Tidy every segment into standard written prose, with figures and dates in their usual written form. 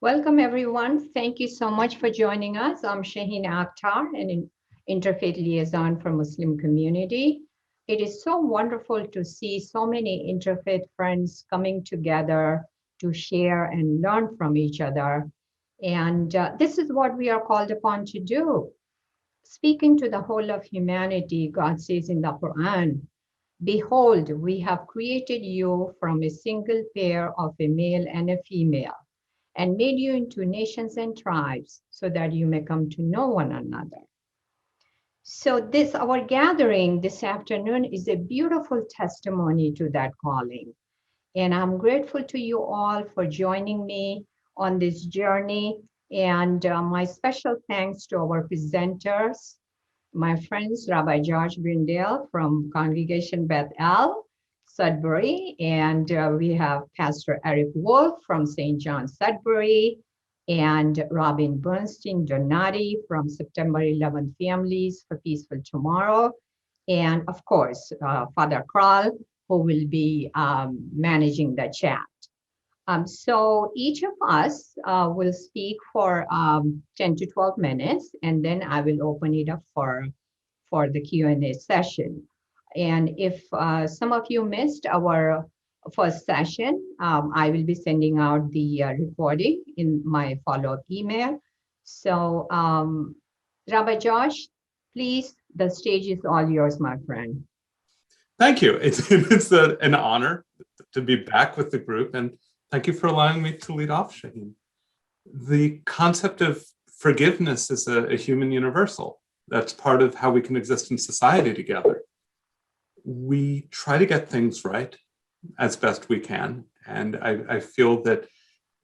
Welcome, everyone. Thank you so much for joining us. I'm Shaheen Akhtar, an interfaith liaison for Muslim community. It is so wonderful to see so many interfaith friends coming together to share and learn from each other. And this is what we are called upon to do. Speaking to the whole of humanity, God says in the Quran, "Behold, we have created you from a single pair of a male and a female, and made you into nations and tribes so that you may come to know one another." So this, our gathering this afternoon is a beautiful testimony to that calling. And I'm grateful to you all for joining me on this journey. And my special thanks to our presenters, my friends, Rabbi George Brindle from Congregation Beth El, Sudbury, and we have Pastor Eric Wolf from St. John Sudbury, and Robin Bernstein Donati from September 11 Families for Peaceful Tomorrow, and of course, Father Kral, who will be managing the chat. So each of us will speak for 10 to 12 minutes, and then I will open it up for the Q&A session. And if some of you missed our first session, I will be sending out the recording in my follow-up email. So Rabbi Josh, please, the stage is all yours, my friend. Thank you. It's an honor to be back with the group, and thank you for allowing me to lead off, Shaheen. The concept of forgiveness is a human universal. That's part of how we can exist in society together. We try to get things right as best we can, and I feel that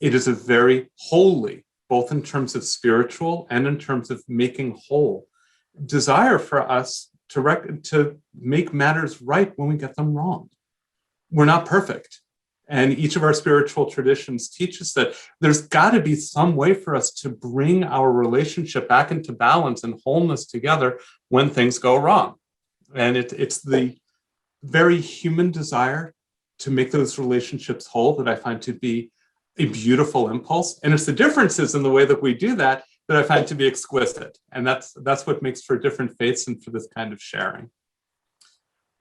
it is a very holy, both in terms of spiritual and in terms of making whole, desire for us to make matters right when we get them wrong. We're not perfect. And each of our spiritual traditions teaches that there's got to be some way for us to bring our relationship back into balance and wholeness together when things go wrong. And it's the very human desire to make those relationships whole that I find to be a beautiful impulse. And it's the differences in the way that we do that I find to be exquisite. And that's what makes for different faiths and for this kind of sharing.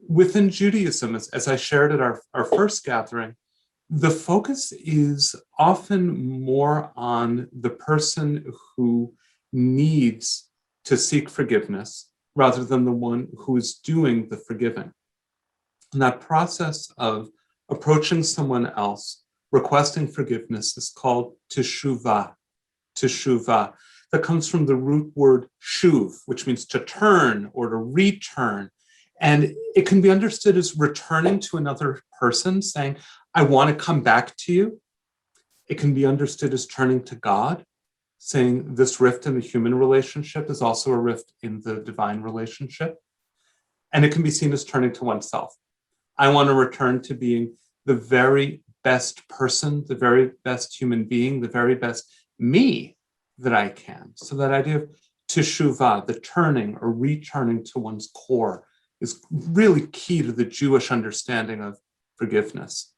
Within Judaism, as I shared at our first gathering, the focus is often more on the person who needs to seek forgiveness rather than the one who is doing the forgiving. And that process of approaching someone else, requesting forgiveness, is called teshuvah. Teshuvah. That comes from the root word shuv, which means to turn or to return. And it can be understood as returning to another person, saying, I want to come back to you. It can be understood as turning to God, saying this rift in the human relationship is also a rift in the divine relationship. And it can be seen as turning to oneself. I want to return to being the very best person, the very best human being, the very best me that I can. So that idea of teshuvah, the turning or returning to one's core, is really key to the Jewish understanding of forgiveness.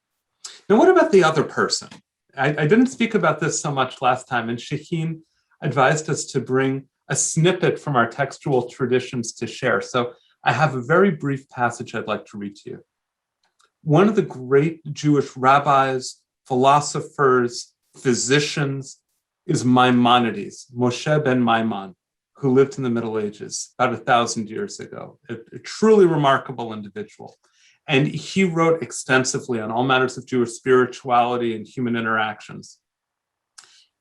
Now, what about the other person? I didn't speak about this so much last time, and Shaheen advised us to bring a snippet from our textual traditions to share. So I have a very brief passage I'd like to read to you. One of the great Jewish rabbis, philosophers, physicians is Maimonides, Moshe ben Maimon, who lived in the Middle Ages about 1,000 years ago, a truly remarkable individual. And he wrote extensively on all matters of Jewish spirituality and human interactions.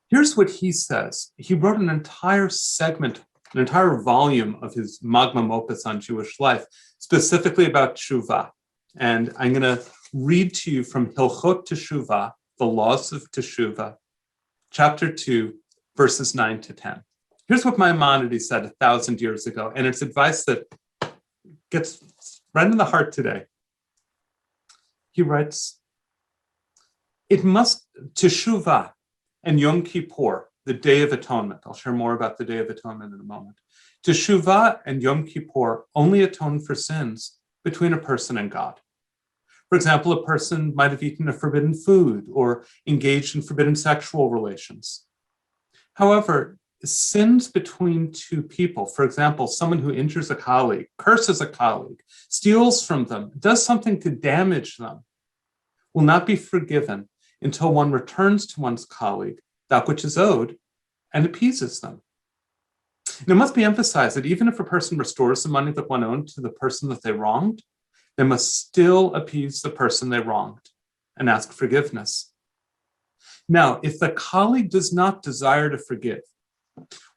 Here's what he says. He wrote an entire segment, an entire volume of his magnum opus on Jewish life, specifically about teshuvah. And I'm going to read to you from Hilchot Teshuvah, the Laws of Teshuvah, chapter 2, verses 9 to 10. Here's what Maimonides said 1,000 years ago, and it's advice that gets right in the heart today. He writes, it must, Teshuvah and Yom Kippur, the Day of Atonement. I'll share more about the Day of Atonement in a moment. Teshuvah and Yom Kippur only atone for sins between a person and God. For example, a person might have eaten a forbidden food or engaged in forbidden sexual relations. However, sins between two people, for example, someone who injures a colleague, curses a colleague, steals from them, does something to damage them, will not be forgiven until one returns to one's colleague that which is owed and appeases them. And it must be emphasized that even if a person restores the money that one owed to the person that they wronged, they must still appease the person they wronged and ask forgiveness. Now, if the colleague does not desire to forgive,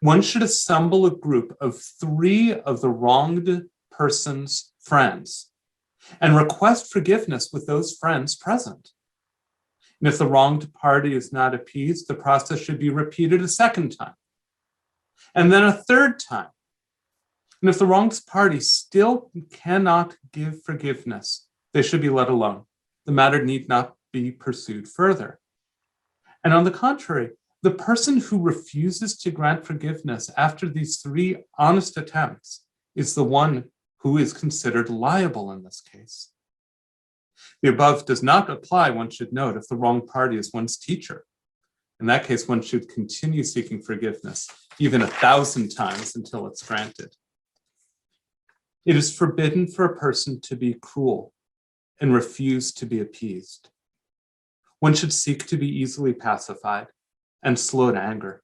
one should assemble a group of 3 of the wronged person's friends and request forgiveness with those friends present. And if the wronged party is not appeased, the process should be repeated a second time, and then a third time. And if the wronged party still cannot give forgiveness, they should be let alone. The matter need not be pursued further. And on the contrary, the person who refuses to grant forgiveness after these 3 honest attempts is the one who is considered liable in this case. The above does not apply, one should note, if the wrong party is one's teacher. In that case, one should continue seeking forgiveness, even 1,000 times until it's granted. It is forbidden for a person to be cruel and refuse to be appeased. One should seek to be easily pacified and slow to anger.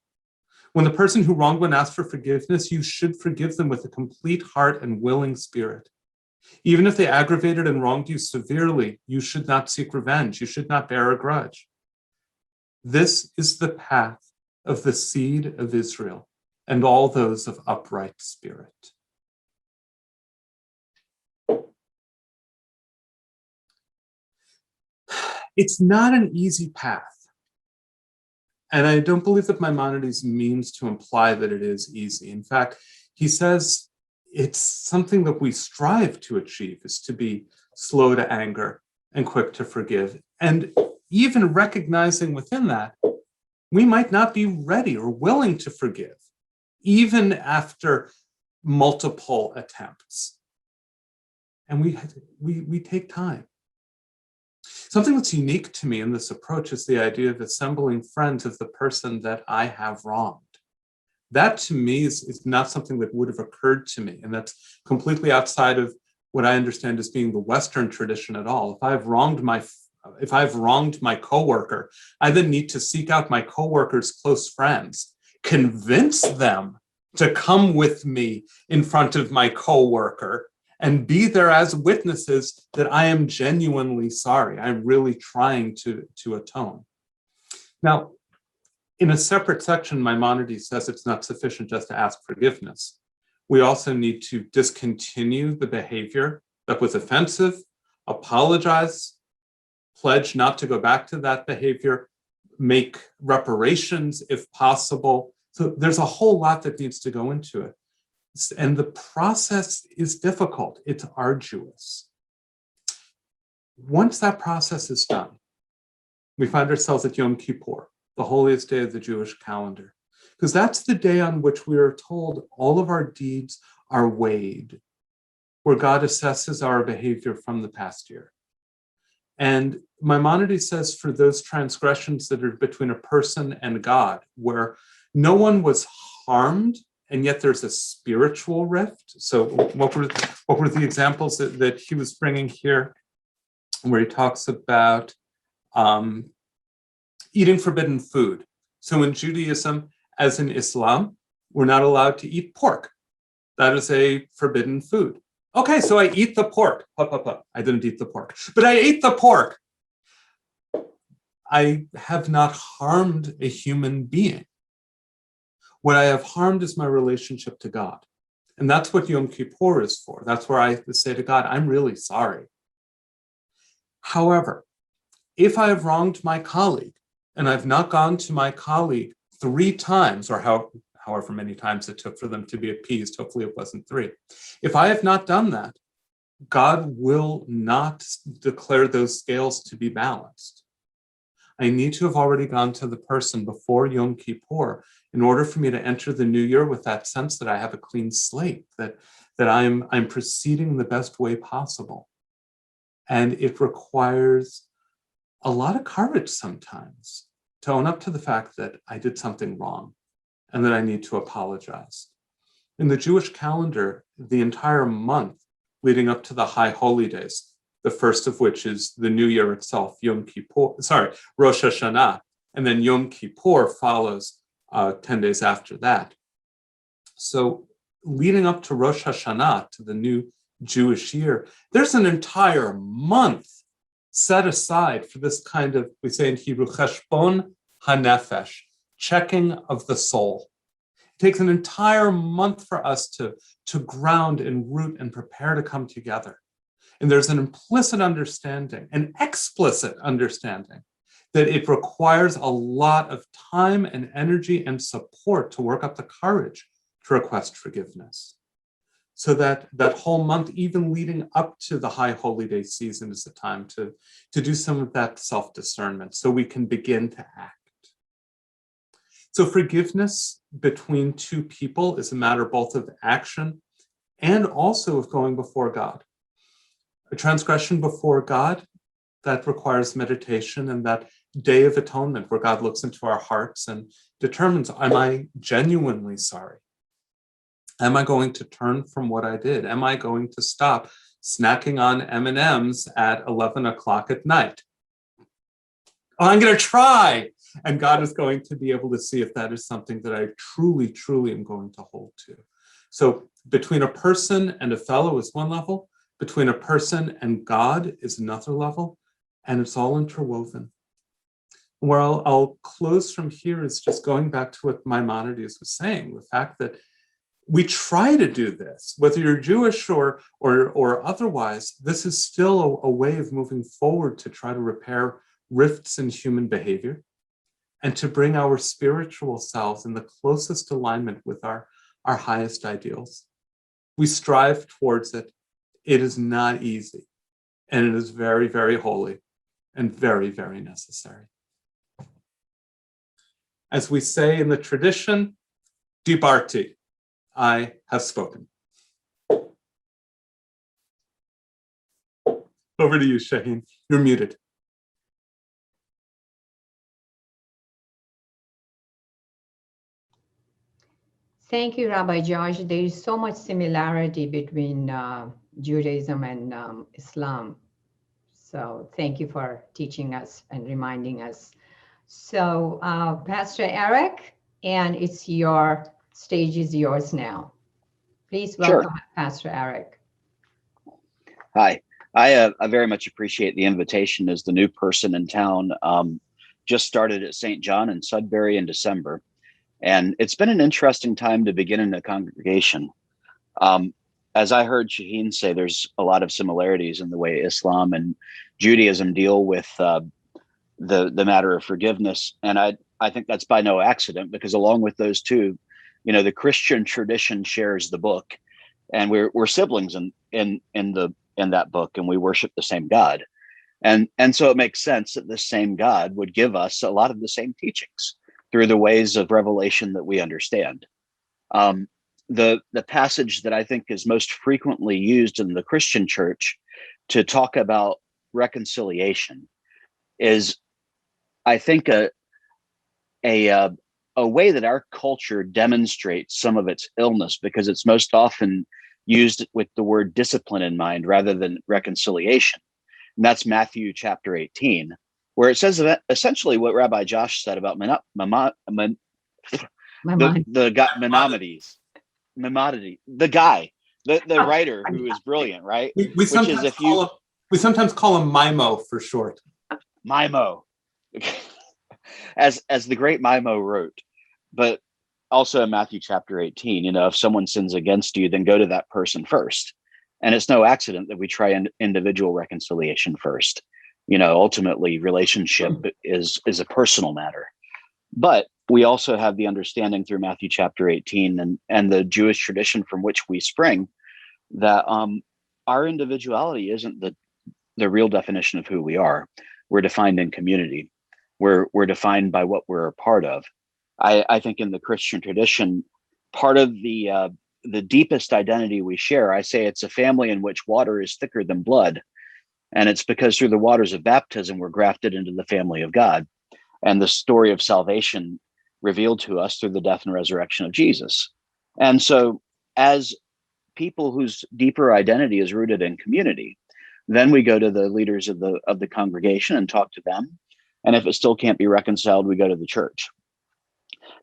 When the person who wronged one asks for forgiveness, you should forgive them with a complete heart and willing spirit. Even if they aggravated and wronged you severely, you should not seek revenge. You should not bear a grudge. This is the path of the seed of Israel and all those of upright spirit. It's not an easy path. And I don't believe that Maimonides means to imply that it is easy. In fact, he says it's something that we strive to achieve, is to be slow to anger and quick to forgive. And even recognizing within that, we might not be ready or willing to forgive, even after multiple attempts. And we take time. Something that's unique to me in this approach is the idea of assembling friends of the person that I have wronged. That to me is not something that would have occurred to me, and that's completely outside of what I understand as being the Western tradition at all. If I've wronged my coworker, I then need to seek out my coworker's close friends, convince them to come with me in front of my coworker, and be there as witnesses that I am genuinely sorry. I'm really trying to atone. Now, in a separate section, Maimonides says it's not sufficient just to ask forgiveness. We also need to discontinue the behavior that was offensive, apologize, pledge not to go back to that behavior, make reparations if possible. So there's a whole lot that needs to go into it. And the process is difficult, it's arduous. Once that process is done, we find ourselves at Yom Kippur, the holiest day of the Jewish calendar, because that's the day on which we are told all of our deeds are weighed, where God assesses our behavior from the past year. And Maimonides says for those transgressions that are between a person and God, where no one was harmed, and yet there's a spiritual rift. So what were the examples that he was bringing here, where he talks about eating forbidden food? So in Judaism, as in Islam, we're not allowed to eat pork. That is a forbidden food. Okay, so I eat the pork. I didn't eat the pork, but I ate the pork. I have not harmed a human being. What I have harmed is my relationship to God. And that's what Yom Kippur is for. That's where I say to God, I'm really sorry. However, if I have wronged my colleague and I've not gone to my colleague 3 times, or however many times it took for them to be appeased, hopefully it wasn't 3. If I have not done that, God will not declare those scales to be balanced. I need to have already gone to the person before Yom Kippur in order for me to enter the new year with that sense that I have a clean slate, that I'm proceeding the best way possible. And it requires a lot of courage sometimes to own up to the fact that I did something wrong and that I need to apologize. In the Jewish calendar, the entire month leading up to the high holy days, the first of which is the New Year itself, Rosh Hashanah, and then Yom Kippur follows 10 days after that. So leading up to Rosh Hashanah, to the new Jewish year, there's an entire month set aside for this kind of, we say in Hebrew, cheshbon hanefesh, checking of the soul. It takes an entire month for us to ground and root and prepare to come together. And there's an implicit understanding, an explicit understanding, that it requires a lot of time and energy and support to work up the courage to request forgiveness. So that whole month, even leading up to the high holy day season, is a time to do some of that self-discernment so we can begin to act. So forgiveness between two people is a matter both of action and also of going before God. A transgression before God, that requires meditation and that day of atonement where God looks into our hearts and determines, am I genuinely sorry? Am I going to turn from what I did? Am I going to stop snacking on M&Ms at 11 o'clock at night? Oh, I'm going to try. And God is going to be able to see if that is something that I truly, truly am going to hold to. So between a person and a fellow is one level. Between a person and God is another level. And it's all interwoven. Where I'll close from here is just going back to what Maimonides was saying, the fact that we try to do this, whether you're Jewish or otherwise, this is still a way of moving forward to try to repair rifts in human behavior and to bring our spiritual selves in the closest alignment with our highest ideals. We strive towards it. It is not easy, and it is very, very holy and very, very necessary. As we say in the tradition, dibarti, I have spoken. Over to you, Shaheen. You're muted. Thank you, Rabbi Josh. There is so much similarity between Judaism and Islam. So thank you for teaching us and reminding us. So Pastor Eric, and stage is yours now. Please welcome Pastor Eric. Hi, I very much appreciate the invitation as the new person in town. Just started at St. John in Sudbury in December, and it's been an interesting time to begin in the congregation. As I heard Shaheen say, there's a lot of similarities in the way Islam and Judaism deal with the matter of forgiveness, and I think that's by no accident, because along with those two, the Christian tradition shares the book, and we're siblings in that book, and we worship the same God, and so it makes sense that the same God would give us a lot of the same teachings through the ways of revelation that we understand. The passage that I think is most frequently used in the Christian church to talk about reconciliation is, I think, a way that our culture demonstrates some of its illness, because it's most often used with the word discipline in mind rather than reconciliation. And that's Matthew chapter 18, where it says that essentially what Rabbi Josh said about Maimonides, the writer who is brilliant, right? We sometimes call him Mimo for short. Mimo, as the great Mimo wrote, but also in Matthew chapter 18, if someone sins against you, then go to that person first. And it's no accident that we try individual reconciliation first. Ultimately, relationship is a personal matter. But we also have the understanding through Matthew chapter 18 and the Jewish tradition from which we spring, that our individuality isn't the real definition of who we are. We're defined in community. We're defined by what we're a part of. I think in the Christian tradition, part of the deepest identity we share, I say it's a family in which water is thicker than blood. And it's because through the waters of baptism, we're grafted into the family of God. And the story of salvation revealed to us through the death and resurrection of Jesus. And so as people whose deeper identity is rooted in community, then we go to the leaders of the congregation and talk to them. And if it still can't be reconciled, we go to the church.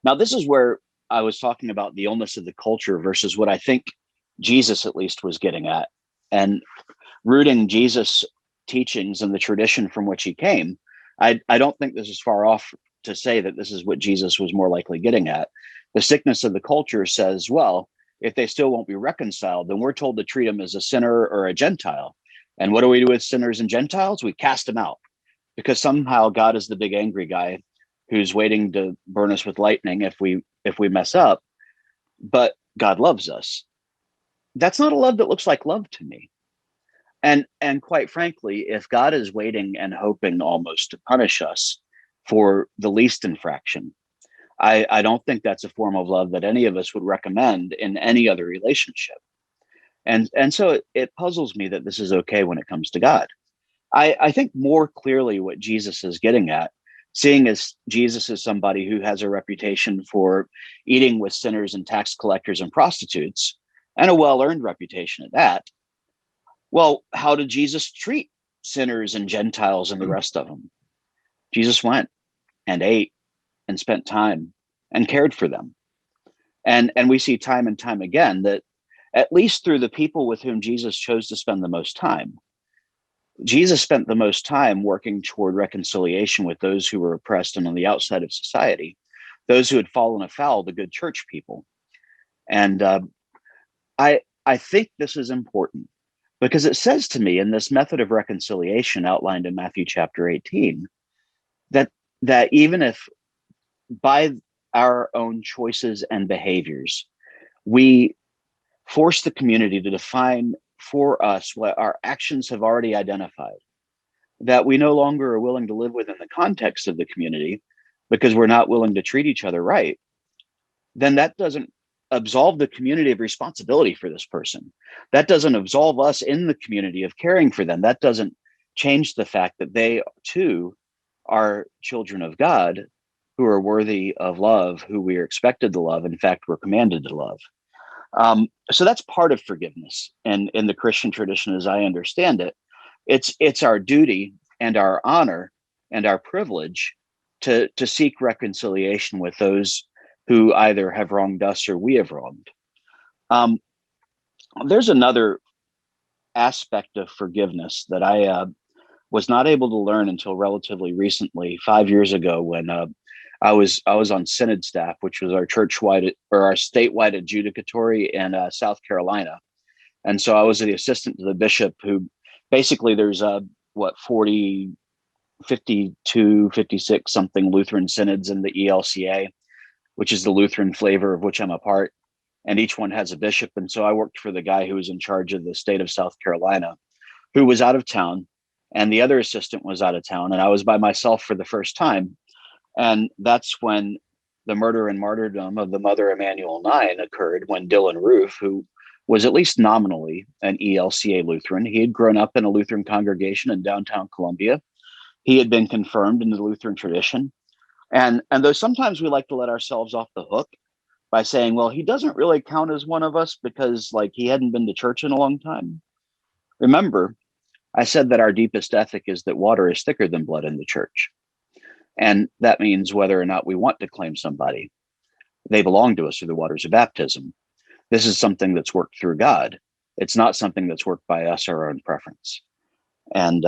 Now, this is where I was talking about the illness of the culture versus what I think Jesus at least was getting at. And rooting Jesus' teachings and the tradition from which he came, I don't think this is far off to say that this is what Jesus was more likely getting at. The sickness of the culture says, well, if they still won't be reconciled, then we're told to treat them as a sinner or a Gentile. And what do we do with sinners and Gentiles? We cast them out, because somehow God is the big angry guy who's waiting to burn us with lightning if we mess up. But God loves us. That's not a love that looks like love to me. And quite frankly, if God is waiting and hoping almost to punish us for the least infraction, I don't think that's a form of love that any of us would recommend in any other relationship. And so it puzzles me that this is okay when it comes to God. I think more clearly what Jesus is getting at, seeing as Jesus is somebody who has a reputation for eating with sinners and tax collectors and prostitutes, and a well-earned reputation at that. Well, how did Jesus treat sinners and Gentiles and the rest of them? Jesus went and ate and spent time and cared for them. And we see time and time again that at least through the people with whom Jesus chose to spend the most time, Jesus spent the most time working toward reconciliation with those who were oppressed and on the outside of society, those who had fallen afoul of the good church people. And I think this is important, because it says to me in this method of reconciliation outlined in Matthew chapter 18, that even if by our own choices and behaviors, we force the community to define for us what our actions have already identified, that we no longer are willing to live within the context of the community because we're not willing to treat each other right, then that doesn't absolve the community of responsibility for this person. That doesn't absolve us in the community of caring for them. That doesn't change the fact that they too are children of God who are worthy of love, who we are expected to love. In fact, we're commanded to love. So that's part of forgiveness. And in the Christian tradition, as I understand it, it's our duty and our honor and our privilege to seek reconciliation with those who either have wronged us or we have wronged. There's another aspect of forgiveness that I was not able to learn until relatively recently, 5 years ago, when I was on Synod staff, which was our church-wide or our statewide adjudicatory in South Carolina. And so I was the assistant to the bishop, who basically there's 40, 52, 56 something Lutheran synods in the ELCA, which is the Lutheran flavor of which I'm a part. And each one has a bishop. And so I worked for the guy who was in charge of the state of South Carolina, who was out of town, and the other assistant was out of town. And I was by myself for the first time. And that's when the murder and martyrdom of the Mother Emanuel 9 occurred, when Dylan Roof, who was at least nominally an ELCA Lutheran, he had grown up in a Lutheran congregation in downtown Columbia. He had been confirmed in the Lutheran tradition. And though sometimes we like to let ourselves off the hook by saying, well, he doesn't really count as one of us because he hadn't been to church in a long time. Remember, I said that our deepest ethic is that water is thicker than blood in the church. And that means whether or not we want to claim somebody, they belong to us through the waters of baptism. This is something that's worked through God. It's not something that's worked by us, our own preference. And,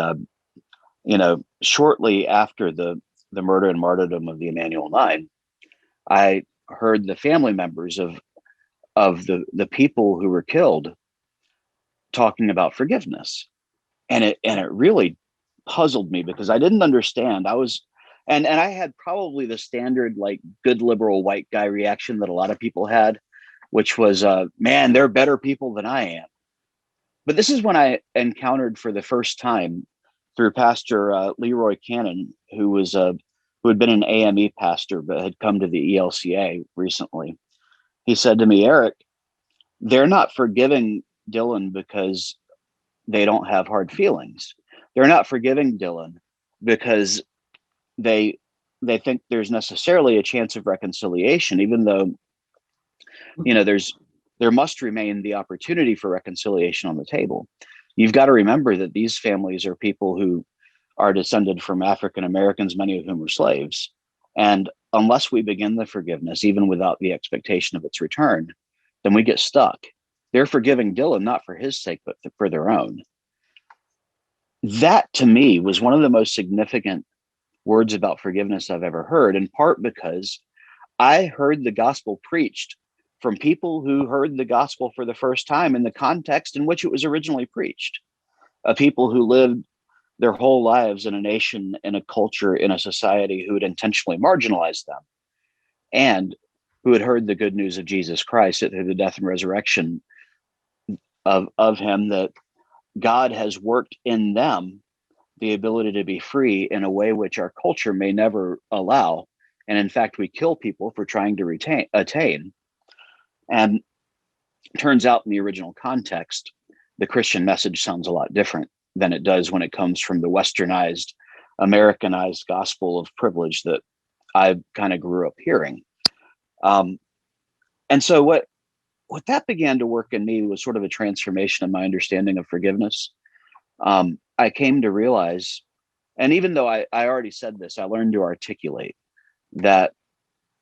shortly after the murder and martyrdom of the Emanuel 9, I heard the family members of the people who were killed talking about forgiveness. And it really puzzled me, because I didn't understand. And I had probably the standard good liberal white guy reaction that a lot of people had, which was, man, they're better people than I am. But this is when I encountered for the first time, through Pastor Leroy Cannon, who had been an AME pastor but had come to the ELCA recently. He said to me, Eric, they're not forgiving Dylan because they don't have hard feelings. They're not forgiving Dylan because they they think there's necessarily a chance of reconciliation, even though, there must remain the opportunity for reconciliation on the table. You've got to remember that these families are people who are descended from African Americans, many of whom were slaves. And unless we begin the forgiveness, even without the expectation of its return, then we get stuck. They're forgiving Dylan, not for his sake, but for their own. That, to me, was one of the most significant words about forgiveness I've ever heard, in part because I heard the gospel preached from people who heard the gospel for the first time in the context in which it was originally preached. People who lived their whole lives in a nation, in a culture, in a society who had intentionally marginalized them, and who had heard the good news of Jesus Christ through the death and resurrection of him, that God has worked in them the ability to be free in a way which our culture may never allow. And in fact, we kill people for trying to attain. And turns out in the original context, the Christian message sounds a lot different than it does when it comes from the westernized, Americanized gospel of privilege that I kind of grew up hearing. And so what that began to work in me was sort of a transformation of my understanding of forgiveness. I came to realize, and even though I already said this, I learned to articulate that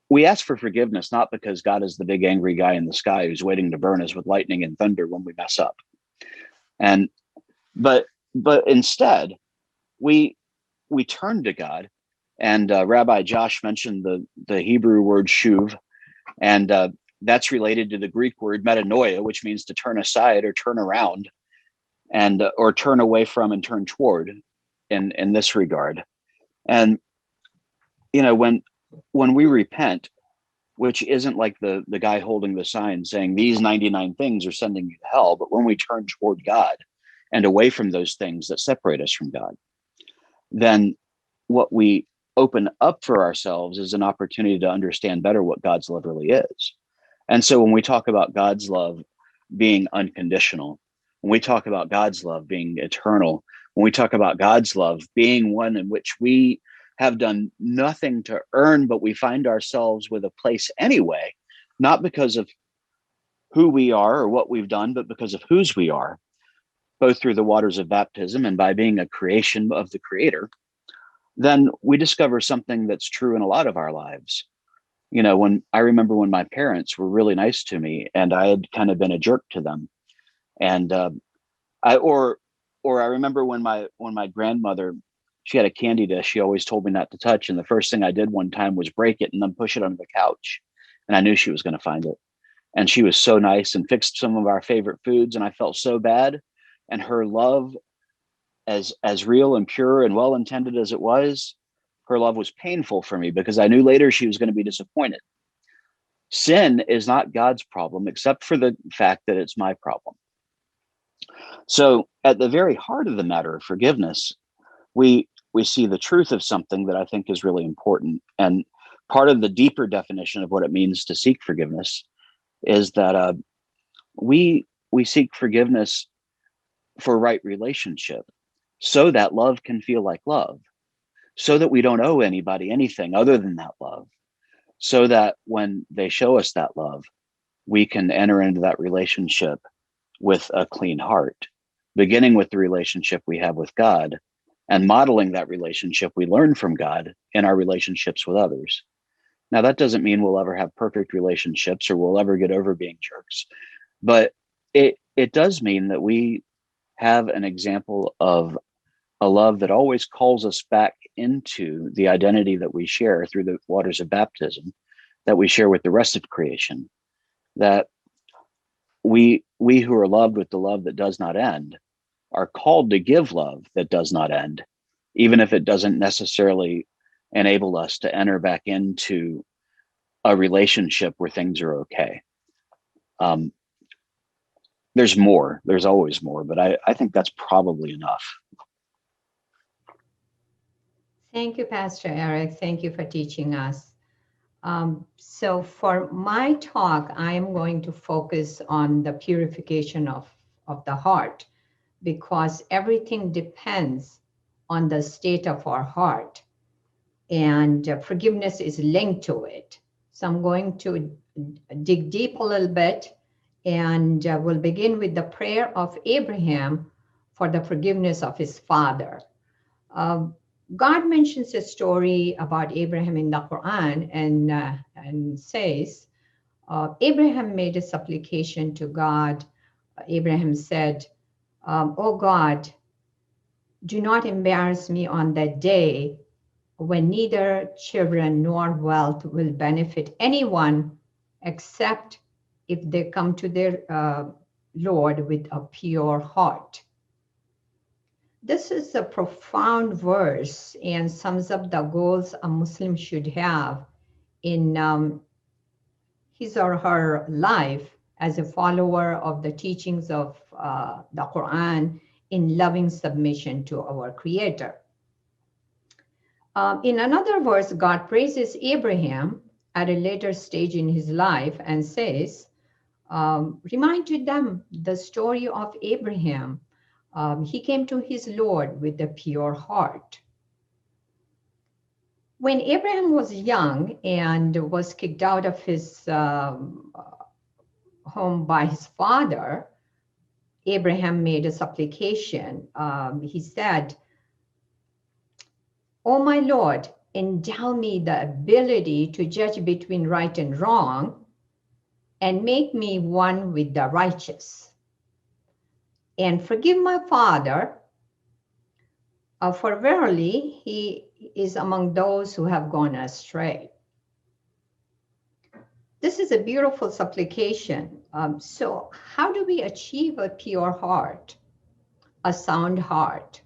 we ask for forgiveness not because God is the big angry guy in the sky who's waiting to burn us with lightning and thunder when we mess up. But instead, we turn to God. And Rabbi Josh mentioned the Hebrew word shuv, and that's related to the Greek word metanoia, which means to turn aside or turn around, and or turn away from and turn toward in this regard. And when we repent, which isn't like the guy holding the sign saying these 99 things are sending you to hell, but when we turn toward God and away from those things that separate us from God, then what we open up for ourselves is an opportunity to understand better what God's love really is. And so when we talk about God's love being unconditional, when we talk about God's love being eternal, when we talk about God's love being one in which we have done nothing to earn, but we find ourselves with a place anyway, not because of who we are or what we've done, but because of whose we are, both through the waters of baptism and by being a creation of the Creator, then we discover something that's true in a lot of our lives. When I remember when my parents were really nice to me and I had kind of been a jerk to them, and I remember when my grandmother, she had a candy dish she always told me not to touch, and the first thing I did one time was break it and then push it under the couch, and I knew she was going to find it. And she was so nice and fixed some of our favorite foods, and I felt so bad. And her love, as real and pure and well intended as it was, her love was painful for me because I knew later she was going to be disappointed. Sin is not God's problem, except for the fact that it's my problem. So at the very heart of the matter of forgiveness, we see the truth of something that I think is really important. And part of the deeper definition of what it means to seek forgiveness is that we seek forgiveness for right relationship, so that love can feel like love, so that we don't owe anybody anything other than that love, so that when they show us that love, we can enter into that relationship with a clean heart, beginning with the relationship we have with God and modeling that relationship we learn from God in our relationships with others. Now, that doesn't mean we'll ever have perfect relationships or we'll ever get over being jerks, but it does mean that we have an example of a love that always calls us back into the identity that we share through the waters of baptism, that we share with the rest of creation, that we who are loved with the love that does not end are called to give love that does not end, even if it doesn't necessarily enable us to enter back into a relationship where things are okay. There's more, there's always more, but I think that's probably enough. Thank you, Pastor Eric. Thank you for teaching us. So for my talk, I am going to focus on the purification of the heart, because everything depends on the state of our heart. and forgiveness is linked to it. So I'm going to dig deep a little bit, and we'll begin with the prayer of Abraham for the forgiveness of his father. God mentions a story about Abraham in the Quran, and says, Abraham made a supplication to God. Abraham said, "Oh God, do not embarrass me on that day when neither children nor wealth will benefit anyone except if they come to their Lord with a pure heart." This is a profound verse and sums up the goals a Muslim should have in his or her life as a follower of the teachings of the Quran in loving submission to our Creator. In another verse, God praises Abraham at a later stage in his life and says, remind to them the story of Abraham. He came to his Lord with a pure heart. When Abraham was young and was kicked out of his home by his father, Abraham made a supplication. He said, "Oh my Lord, endow me the ability to judge between right and wrong and make me one with the righteous. And forgive my father, for verily he is among those who have gone astray." This is a beautiful supplication. So how do we achieve a pure heart, a sound heart?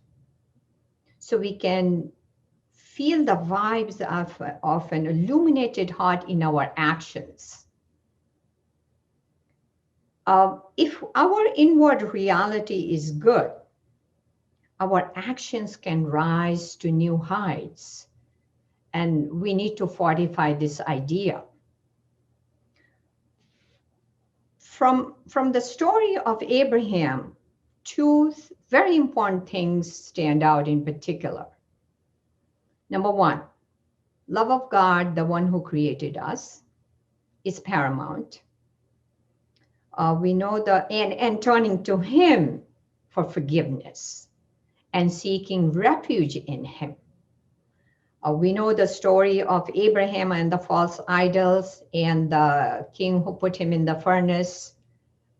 So we can feel the vibes of an illuminated heart in our actions. If our inward reality is good, our actions can rise to new heights. And we need to fortify this idea. From the story of Abraham, two very important things stand out in particular. Number one, love of God, the one who created us, is paramount. We know and turning to him for forgiveness and seeking refuge in him. We know the story of Abraham and the false idols and the king who put him in the furnace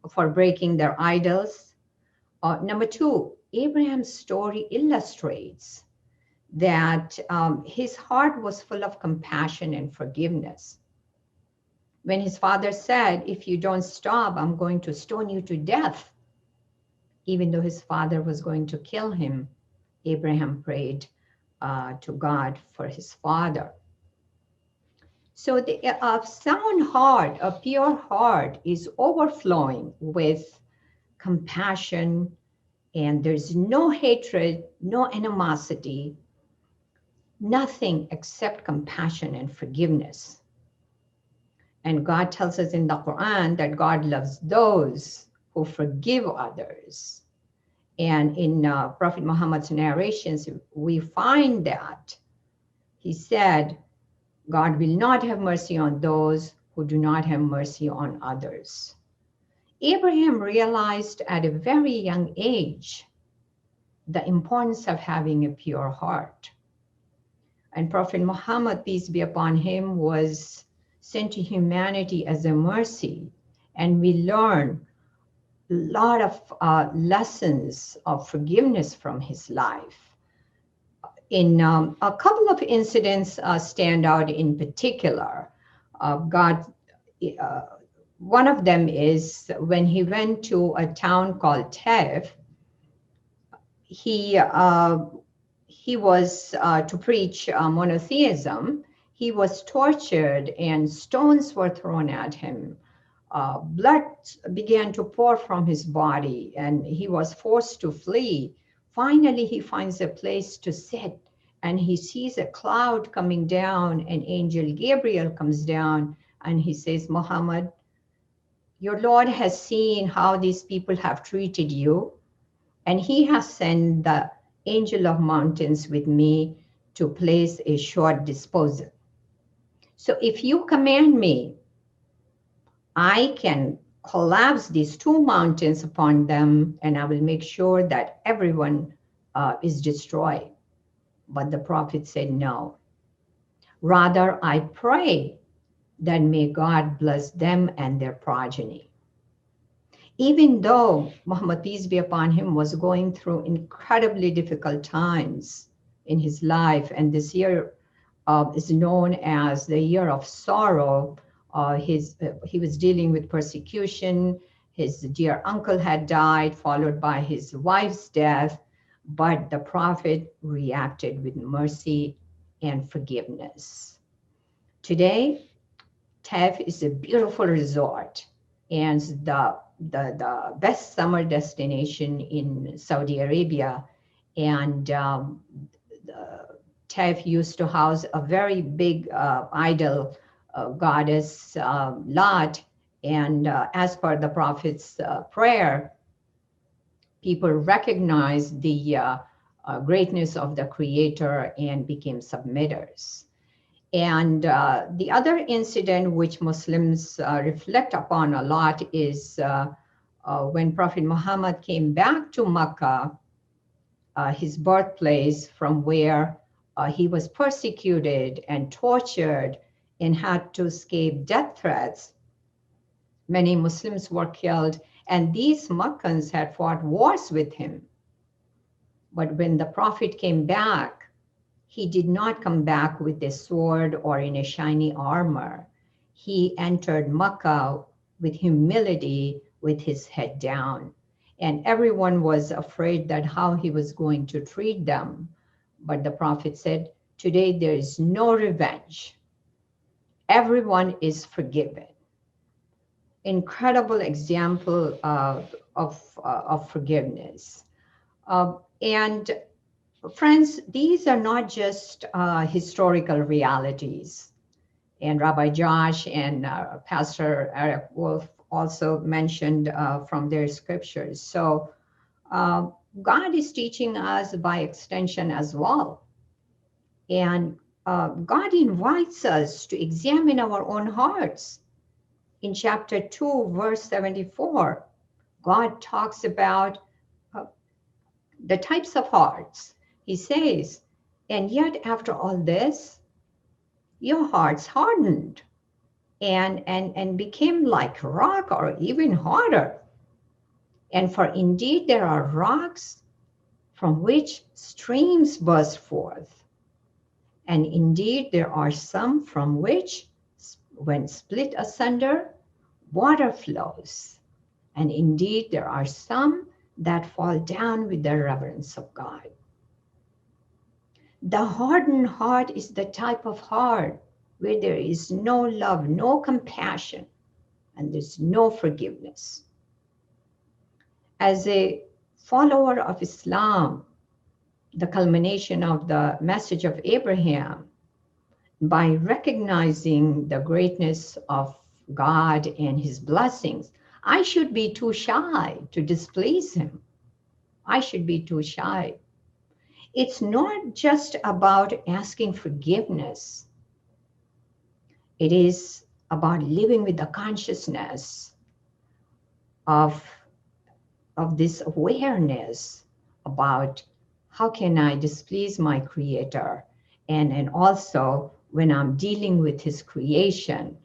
for breaking their idols. Number two, Abraham's story illustrates that his heart was full of compassion and forgiveness. When his father said, "If you don't stop, I'm going to stone you to death," even though his father was going to kill him, Abraham prayed to God for his father. So a sound heart, a pure heart, is overflowing with compassion, and there's no hatred, no animosity, nothing except compassion and forgiveness. And God tells us in the Quran that God loves those who forgive others. And in Prophet Muhammad's narrations, we find that he said, God will not have mercy on those who do not have mercy on others. Abraham realized at a very young age the importance of having a pure heart. And Prophet Muhammad, peace be upon him, was sent to humanity as a mercy. And we learn a lot of lessons of forgiveness from his life. In a couple of incidents stand out in particular. One of them is when he went to a town called Taif. He was to preach monotheism. He was tortured and stones were thrown at him. Blood began to pour from his body and he was forced to flee. Finally, he finds a place to sit and he sees a cloud coming down, and Angel Gabriel comes down and he says, "Muhammad, your Lord has seen how these people have treated you, and he has sent the angel of mountains with me to place a short disposal. So if you command me, I can collapse these two mountains upon them, and I will make sure that everyone is destroyed. But the prophet said, no. Rather, I pray that may God bless them and their progeny. Even though Muhammad, peace be upon him, was going through incredibly difficult times in his life, and this year is known as the year of sorrow. He was dealing with persecution. His dear uncle had died, followed by his wife's death, but the prophet reacted with mercy and forgiveness. Today, Taif is a beautiful resort and the best summer destination in Saudi Arabia. And Taif used to house a very big idol goddess, Lat. And as per the prophet's prayer, people recognized the greatness of the creator and became submitters. And the other incident which Muslims reflect upon a lot is when Prophet Muhammad came back to Makkah, his birthplace, from where he was persecuted and tortured and had to escape death threats. Many Muslims were killed, and these Makkans had fought wars with him. But when the Prophet came back, he did not come back with a sword or in a shiny armor. He entered Makkah with humility, with his head down. And everyone was afraid that how he was going to treat them. But the Prophet said, today there is no revenge. Everyone is forgiven. Incredible example of forgiveness. And friends, these are not just historical realities. And Rabbi Josh and Pastor Eric Wolf also mentioned from their scriptures. So God is teaching us by extension as well. And God invites us to examine our own hearts. In chapter 2, verse 74, God talks about the types of hearts. He says, and yet after all this, your hearts hardened and became like rock or even harder. And for indeed there are rocks from which streams burst forth. And indeed there are some from which, when split asunder, water flows. And indeed there are some that fall down with the reverence of God. The hardened heart is the type of heart where there is no love, no compassion, and there's no forgiveness. As a follower of Islam, the culmination of the message of Abraham, by recognizing the greatness of God and his blessings, I should be too shy to displease him. I should be too shy. It's not just about asking forgiveness. It is about living with the consciousness of this awareness about how can I displease my creator, and also when I'm dealing with his creation,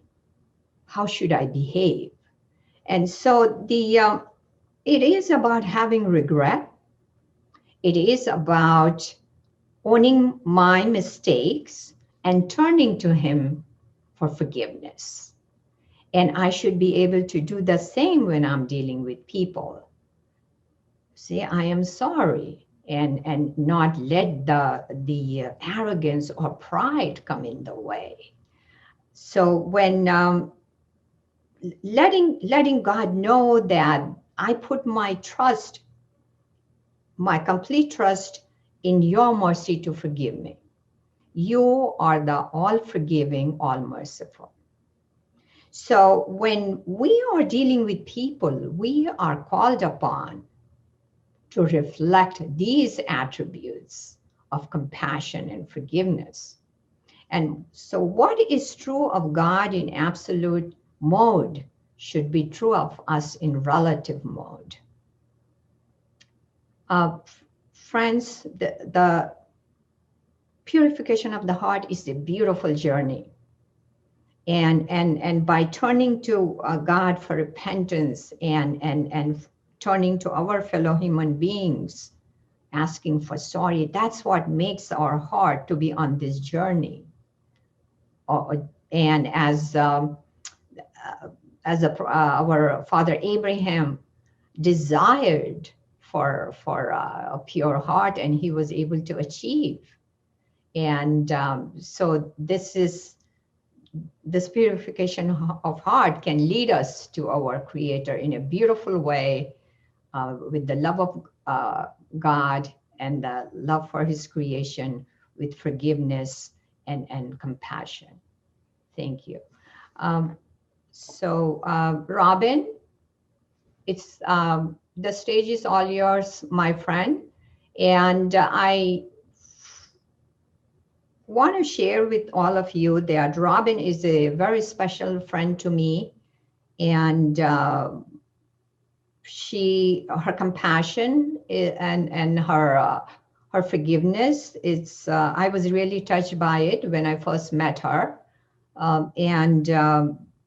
how should I behave? And so it is about having regret. It is about owning my mistakes and turning to him for forgiveness. And I should be able to do the same when I'm dealing with people. Say, I am sorry, and not let the arrogance or pride come in the way. So when letting God know that I put my trust, my complete trust in your mercy to forgive me. You are the all-forgiving, all-merciful. So when we are dealing with people, we are called upon to reflect these attributes of compassion and forgiveness. And so what is true of God in absolute mode should be true of us in relative mode. Friends, the purification of the heart is a beautiful journey. And by turning to God for repentance and turning to our fellow human beings, asking for sorry, that's what makes our heart to be on this journey. And as our father Abraham desired for a pure heart, and he was able to achieve. And so this purification of heart can lead us to our Creator in a beautiful way, with the love of God and the love for His creation, with forgiveness and compassion. Thank you. Robin, it's the stage is all yours, my friend. And I want to share with all of you that Robin is a very special friend to me, and her compassion and her forgiveness, I was really touched by it when I first met her.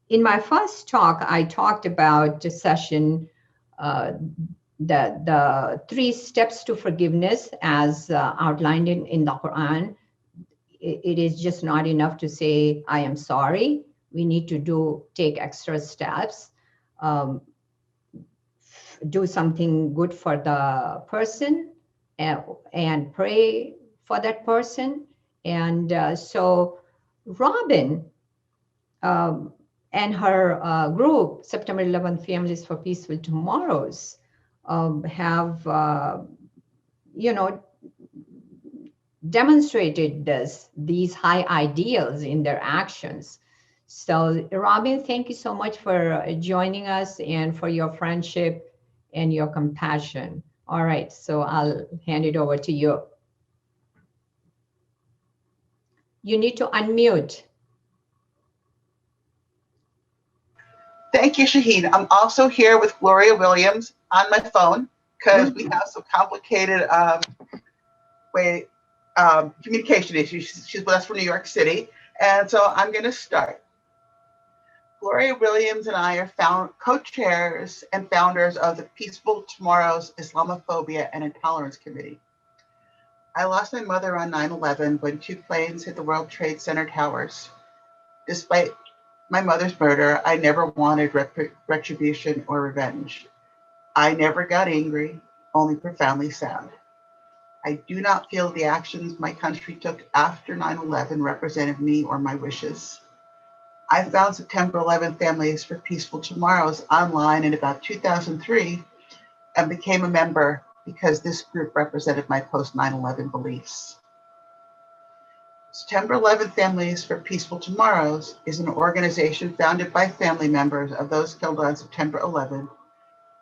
In my first talk, I talked about the session, the 3 steps to forgiveness as outlined in the Quran. It is just not enough to say, I am sorry. We need to take extra steps, do something good for the person, and pray for that person. And so Robin and her group, September 11th Families for Peaceful Tomorrows, have, demonstrated these high ideals in their actions. So Robin, thank you so much for joining us and for your friendship and your compassion. All right, so I'll hand it over to you. You need to unmute. Thank you, Shaheen. I'm also here with Gloria Williams on my phone because we have some complicated communication issues. She's with us from New York City. And so I'm going to start. Gloria Williams and I are co-chairs and founders of the Peaceful Tomorrows Islamophobia and Intolerance Committee. I lost my mother on 9/11 when 2 planes hit the World Trade Center towers. Despite my mother's murder, I never wanted retribution or revenge. I never got angry, only profoundly sad. I do not feel the actions my country took after 9/11 represented me or my wishes. I found September 11th Families for Peaceful Tomorrows online in about 2003 and became a member because this group represented my post 9/11 beliefs. September 11th Families for Peaceful Tomorrows is an organization founded by family members of those killed on September 11th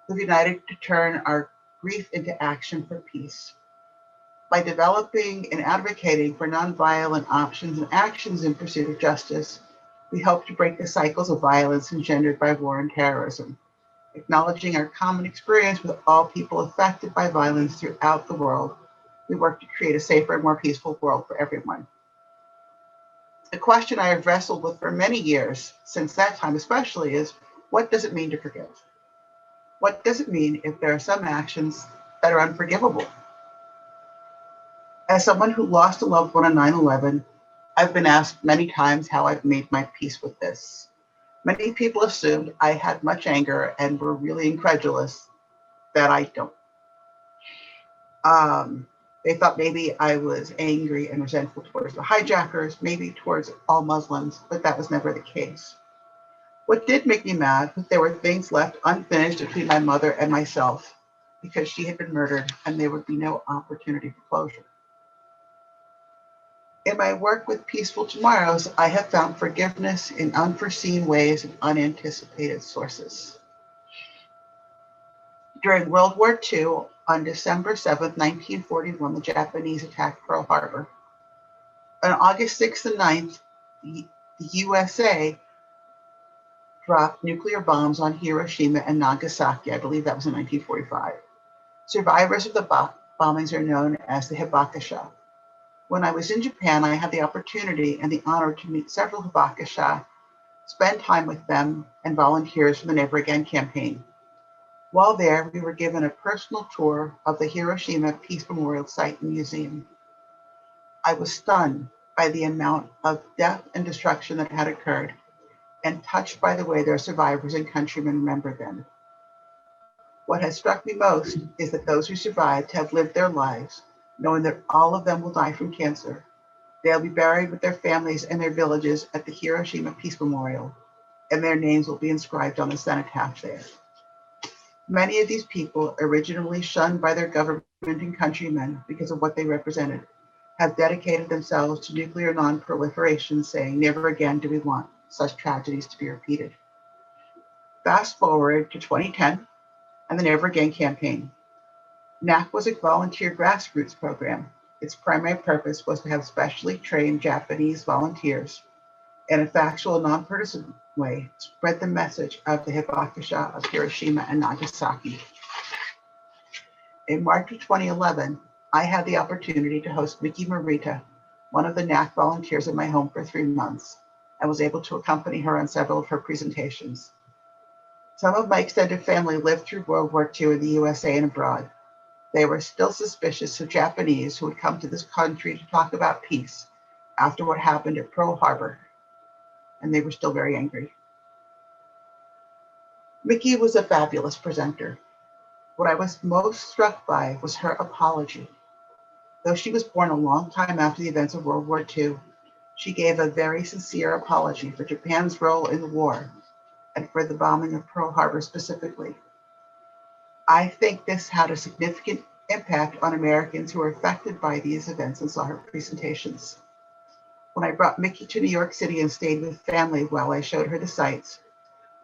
who've united to turn our grief into action for peace. By developing and advocating for nonviolent options and actions in pursuit of justice, we hope to break the cycles of violence engendered by war and terrorism. Acknowledging our common experience with all people affected by violence throughout the world, we work to create a safer and more peaceful world for everyone. The question I have wrestled with for many years, since that time especially, is what does it mean to forgive? What does it mean if there are some actions that are unforgivable? As someone who lost a loved one on 9/11, I've been asked many times how I've made my peace with this. Many people assumed I had much anger and were really incredulous that I don't. They thought maybe I was angry and resentful towards the hijackers, maybe towards all Muslims, but that was never the case. What did make me mad was there were things left unfinished between my mother and myself because she had been murdered and there would be no opportunity for closure. In my work with Peaceful Tomorrows, I have found forgiveness in unforeseen ways and unanticipated sources. During World War II, On December 7th, 1941, the Japanese attacked Pearl Harbor. On August 6th and 9th, the USA dropped nuclear bombs on Hiroshima and Nagasaki. I believe that was in 1945. Survivors of the bombings are known as the Hibakusha. When I was in Japan, I had the opportunity and the honor to meet several Hibakusha, spend time with them, and volunteers from the Never Again campaign. While there, we were given a personal tour of the Hiroshima Peace Memorial Site and Museum. I was stunned by the amount of death and destruction that had occurred, and touched by the way their survivors and countrymen remembered them. What has struck me most is that those who survived have lived their lives, knowing that all of them will die from cancer. They'll be buried with their families and their villages at the Hiroshima Peace Memorial, and their names will be inscribed on the cenotaph there. Many of these people, originally shunned by their government and countrymen because of what they represented, have dedicated themselves to nuclear non-proliferation, saying, never again do we want such tragedies to be repeated. Fast forward to 2010 and the Never Again campaign. NAC was a volunteer grassroots program. Its primary purpose was to have specially trained Japanese volunteers in a factual, non-partisan way spread the message of the Hibakusha of Hiroshima and Nagasaki. In March of 2011, I had the opportunity to host Miki Morita, one of the NAC volunteers in my home for 3 months, and was able to accompany her on several of her presentations. Some of my extended family lived through World War II in the USA and abroad. They were still suspicious of Japanese who would come to this country to talk about peace after what happened at Pearl Harbor, and they were still very angry. Miki was a fabulous presenter. What I was most struck by was her apology. Though she was born a long time after the events of World War II, she gave a very sincere apology for Japan's role in the war and for the bombing of Pearl Harbor specifically. I think this had a significant impact on Americans who were affected by these events and saw her presentations. When I brought Miki to New York City and stayed with family while I showed her the sights,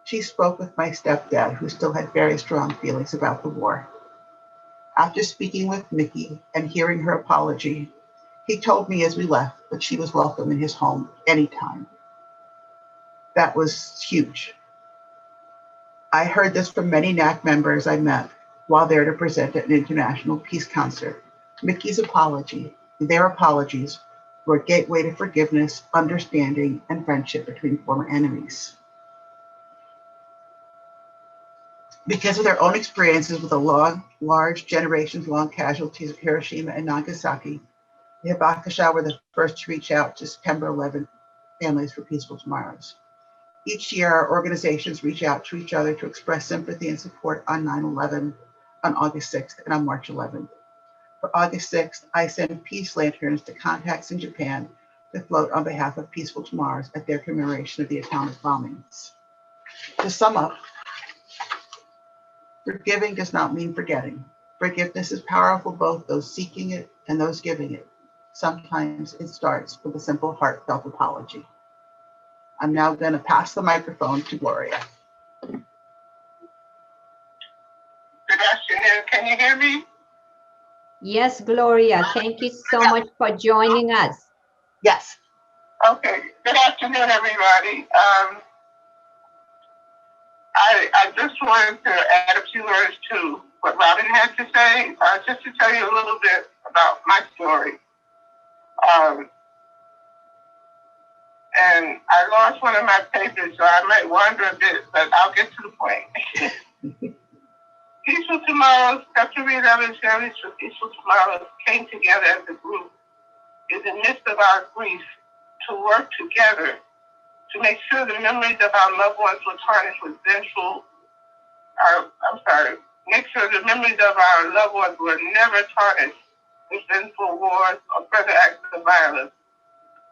she spoke with my stepdad, who still had very strong feelings about the war. After speaking with Miki and hearing her apology, he told me as we left that she was welcome in his home anytime. That was huge. I heard this from many NAC members I met while there to present at an international peace concert. Miki's apology, their apologies, were a gateway to forgiveness, understanding, and friendship between former enemies. Because of their own experiences with the large generations-long casualties of Hiroshima and Nagasaki, the Hibakusha were the first to reach out to September 11th Families for Peaceful Tomorrows. Each year, our organizations reach out to each other to express sympathy and support on 9/11, on August 6th, and on March 11th. For August 6th, I send peace lanterns to contacts in Japan to float on behalf of Peaceful Tomorrows at their commemoration of the atomic bombings. To sum up, forgiving does not mean forgetting. Forgiveness is powerful, both those seeking it and those giving it. Sometimes it starts with a simple, heartfelt apology. I'm now going to pass the microphone to Gloria. Good afternoon. Can you hear me? Yes, Gloria, thank you so much for joining us. Yes. Okay. Good afternoon, everybody. I just wanted to add a few words to what Robin had to say, just to tell you a little bit about my story. And I lost one of my papers, so I might wander a bit, but I'll get to the point. Peaceful Tomorrows, September 11th, Families for Peaceful Tomorrows came together as a group in the midst of our grief to work together to make sure the memories of our loved ones were tarnished with make sure the memories of our loved ones were never tarnished with vengeful wars or further acts of violence.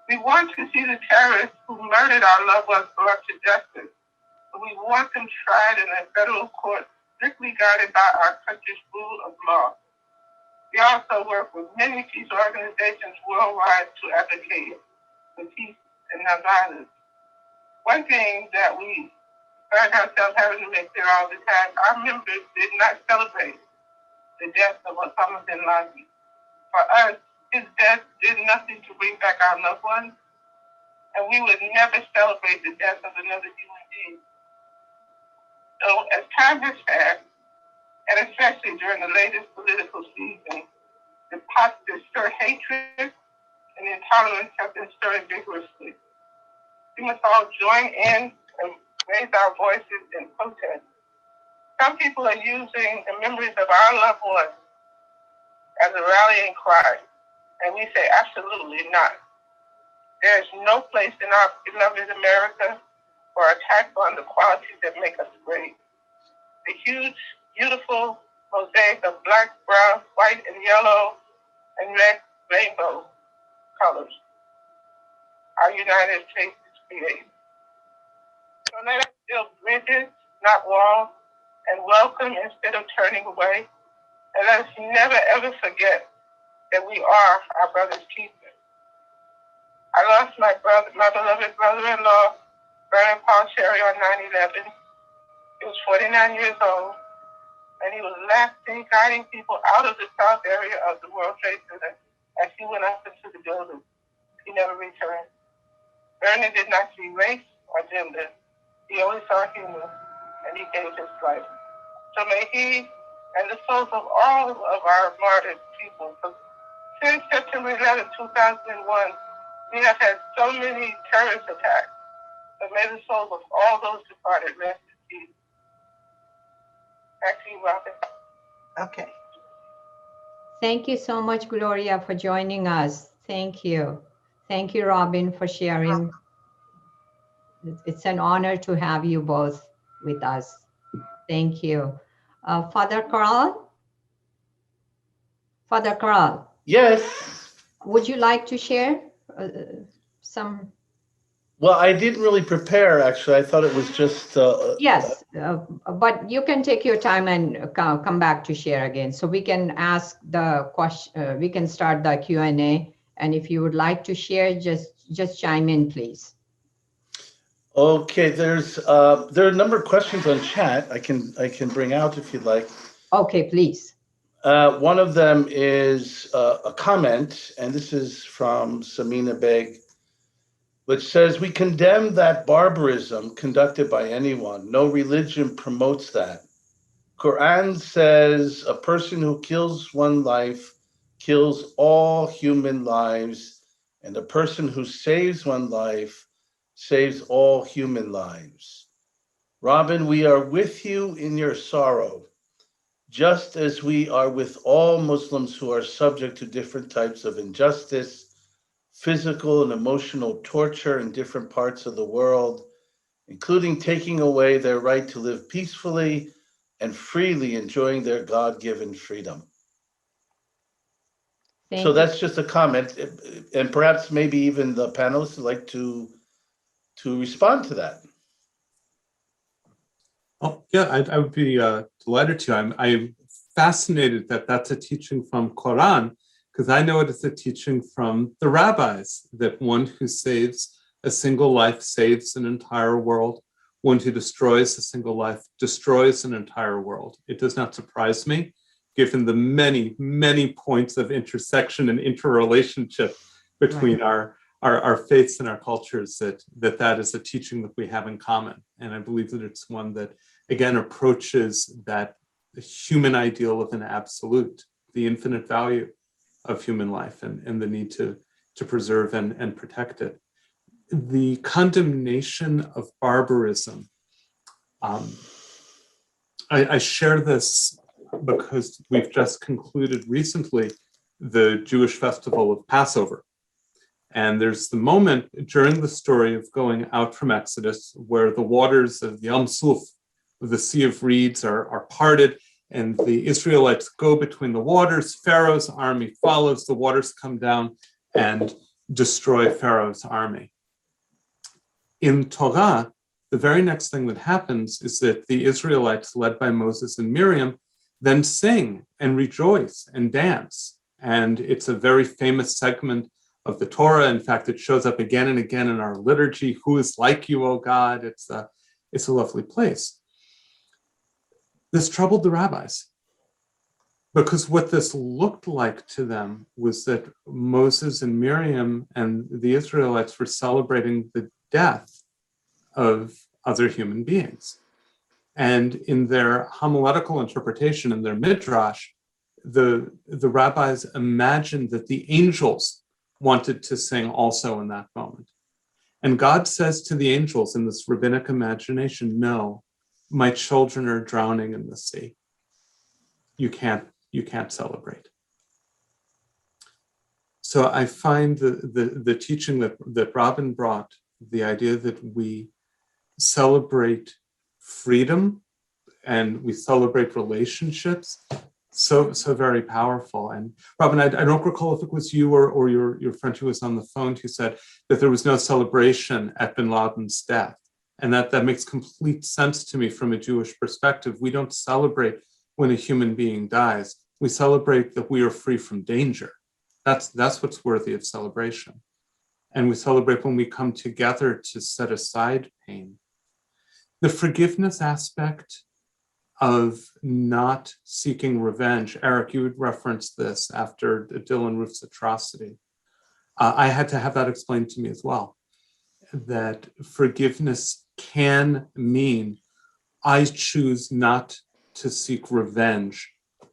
We want to see the terrorists who murdered our loved ones brought to justice. We want them tried in a federal court strictly guided by our country's rule of law. We also work with many peace organizations worldwide to advocate for peace and nonviolence. One thing that we find ourselves having to make clear all the time, our members did not celebrate the death of Osama bin Laden. For us, his death did nothing to bring back our loved ones, and we would never celebrate the death of another human being. So as time has passed, and especially during the latest political season, the pots that stir hatred and intolerance have been stirring vigorously. We must all join in and raise our voices in protest. Some people are using the memories of our loved ones as a rallying cry, and we say absolutely not. There is no place in our beloved America for attack on the qualities that make us great. The huge, beautiful mosaic of black, brown, white, and yellow, and red rainbow colors our United States is creating. So let us build bridges, not walls, and welcome instead of turning away. And let us never ever forget that we are our brother's keeper. I lost my beloved brother-in-law, Vernon Paul Sherry, on 9/11. He was 49 years old, and he was laughing, guiding people out of the south area of the World Trade Center as he went up into the building. He never returned. Vernon did not see race or gender. He only saw human, and he gave his life. So may he and the souls of all of our martyred people, since September 11, 2001, we have had so many terrorist attacks, but may the souls of all those departed rest in peace. Back to you, Robin. Okay. Thank you so much, Gloria, for joining us. Thank you. Thank you, Robin, for sharing. It's an honor to have you both with us. Thank you. Father Carl? Father Carl? Yes. Would you like to share some? Well, I didn't really prepare, actually. I thought it was just... Yes, but you can take your time and come back to share again. So we can ask the question, we can start the Q&A. And if you would like to share, just chime in, please. Okay, there are a number of questions on chat I can bring out if you'd like. Okay, please. One of them is a comment, and this is from Samina Beg, which says, "We condemn that barbarism conducted by anyone. No religion promotes that. Quran says a person who kills one life kills all human lives, and a person who saves one life saves all human lives. Robin, we are with you in your sorrow, just as we are with all Muslims who are subject to different types of injustice, physical and emotional torture in different parts of the world, including taking away their right to live peacefully and freely enjoying their God-given freedom." So that's just a comment, and perhaps maybe even the panelists would like to respond to that. Oh, yeah, I would be delighted to. I'm fascinated that that's a teaching from Quran, because I know it is a teaching from the rabbis, that one who saves a single life saves an entire world. One who destroys a single life destroys an entire world. It does not surprise me, given the many, many points of intersection and interrelationship between our faiths and our cultures, that is a teaching that we have in common. And I believe that it's one that, again, approaches that human ideal of an absolute, the infinite value of human life and the need to preserve and protect it. The condemnation of barbarism. I share this because we've just concluded recently the Jewish festival of Passover. And there's the moment during the story of going out from Exodus where the waters of Yam Suf, the Sea of Reeds, are parted, and the Israelites go between the waters. Pharaoh's army follows, the waters come down and destroy Pharaoh's army. In Torah, the very next thing that happens is that the Israelites, led by Moses and Miriam, then sing and rejoice and dance. And it's a very famous segment of the Torah. In fact, it shows up again and again in our liturgy. Who is like you, O God? It's a lovely place. This troubled the rabbis. Because what this looked like to them was that Moses and Miriam and the Israelites were celebrating the death of other human beings. And in their homiletical interpretation, in their midrash, the rabbis imagined that the angels wanted to sing also in that moment. And God says to the angels in this rabbinic imagination, no, my children are drowning in the sea. You can't celebrate. So I find the teaching that Robin brought, the idea that we celebrate freedom and we celebrate relationships, so very powerful. And Robin, I don't recall if it was you or your friend who was on the phone who said that there was no celebration at bin Laden's death. And that makes complete sense to me from a Jewish perspective. We don't celebrate when a human being dies. We celebrate that we are free from danger. That's what's worthy of celebration. And we celebrate when we come together to set aside pain. The forgiveness aspect of not seeking revenge. Eric, you would reference this after Dylan Roof's atrocity. I had to have that explained to me as well, that forgiveness can mean I choose not to seek revenge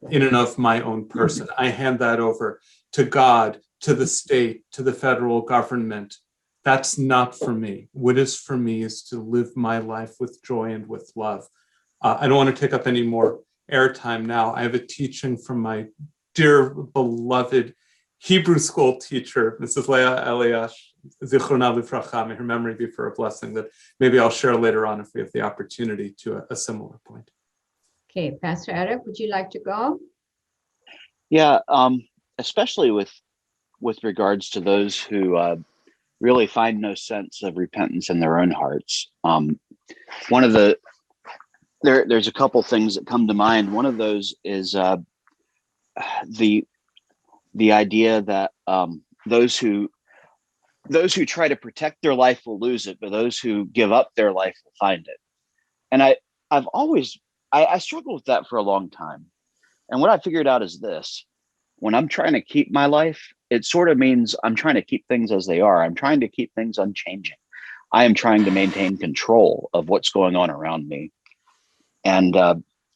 in and of my own person. I hand that over to God, to the state, to the federal government. That's not for me. What is for me is to live my life with joy and with love. I don't want to take up any more airtime now. I have a teaching from my dear, beloved Hebrew school teacher, Mrs. Leah Eliash, Zichrona Livracha, may her memory be for a blessing, that maybe I'll share later on if we have the opportunity to a similar point. Okay, Pastor Eric, would you like to go? Yeah, especially with regards to those who really find no sense of repentance in their own hearts. One of there's a couple things that come to mind. One of those is the idea that those who try to protect their life will lose it, but those who give up their life will find it. And I've always struggled with that for a long time. And what I figured out is this: when I'm trying to keep my life, it sort of means I'm trying to keep things as they are. I'm trying to keep things unchanging. I am trying to maintain control of what's going on around me. And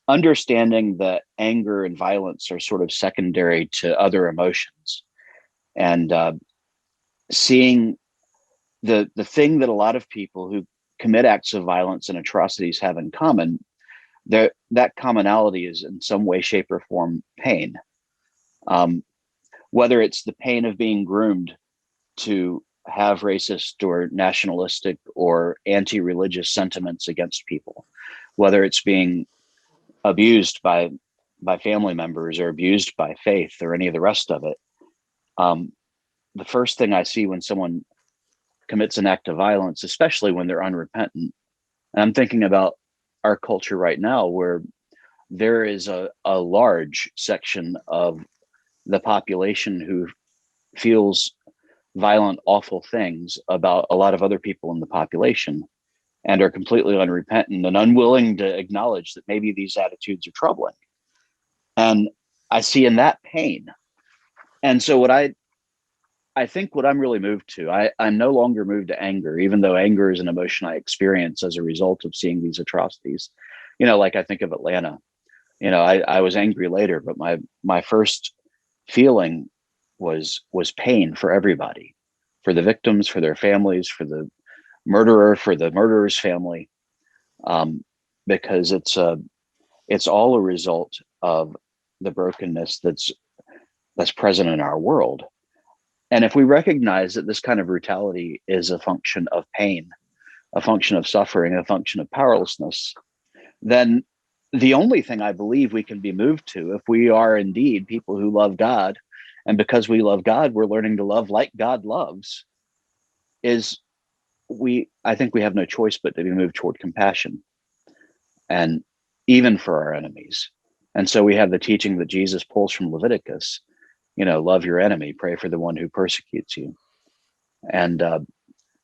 understanding that anger and violence are sort of secondary to other emotions, and seeing the thing that a lot of people who commit acts of violence and atrocities have in common, that commonality is in some way, shape, or form pain. Whether it's the pain of being groomed to have racist or nationalistic or anti-religious sentiments against people, whether it's being abused by family members or abused by faith or any of the rest of it. The first thing I see when someone commits an act of violence, especially when they're unrepentant, and I'm thinking about our culture right now, where there is a large section of the population who feels violent, awful things about a lot of other people in the population, and are completely unrepentant and unwilling to acknowledge that maybe these attitudes are troubling. And I see in that pain. And so what I think what I'm really moved to, I'm no longer moved to anger, even though anger is an emotion I experience as a result of seeing these atrocities. Like I think of Atlanta, I was angry later, but my first feeling was pain for everybody, for the victims, for their families, for the murderer, for the murderer's family, because it's all a result of the brokenness that's present in our world. And if we recognize that this kind of brutality is a function of pain, a function of suffering, a function of powerlessness, then the only thing I believe we can be moved to, if we are indeed people who love God, and because we love God, we're learning to love like God loves, is I think we have no choice but to be moved toward compassion, and even for our enemies. And so we have the teaching that Jesus pulls from Leviticus, love your enemy, pray for the one who persecutes you. And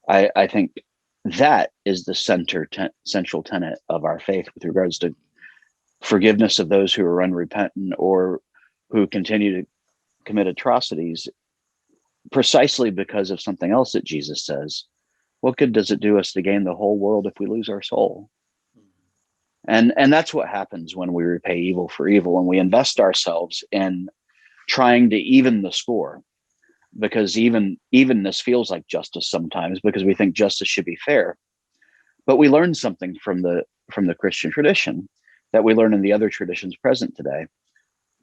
I think that is the central tenet of our faith with regards to forgiveness of those who are unrepentant or who continue to commit atrocities precisely because of something else that Jesus says. What good does it do us to gain the whole world if we lose our soul? And that's what happens when we repay evil for evil and we invest ourselves in trying to even the score, because evenness feels like justice sometimes because we think justice should be fair. But we learn something from the Christian tradition that we learn in the other traditions present today.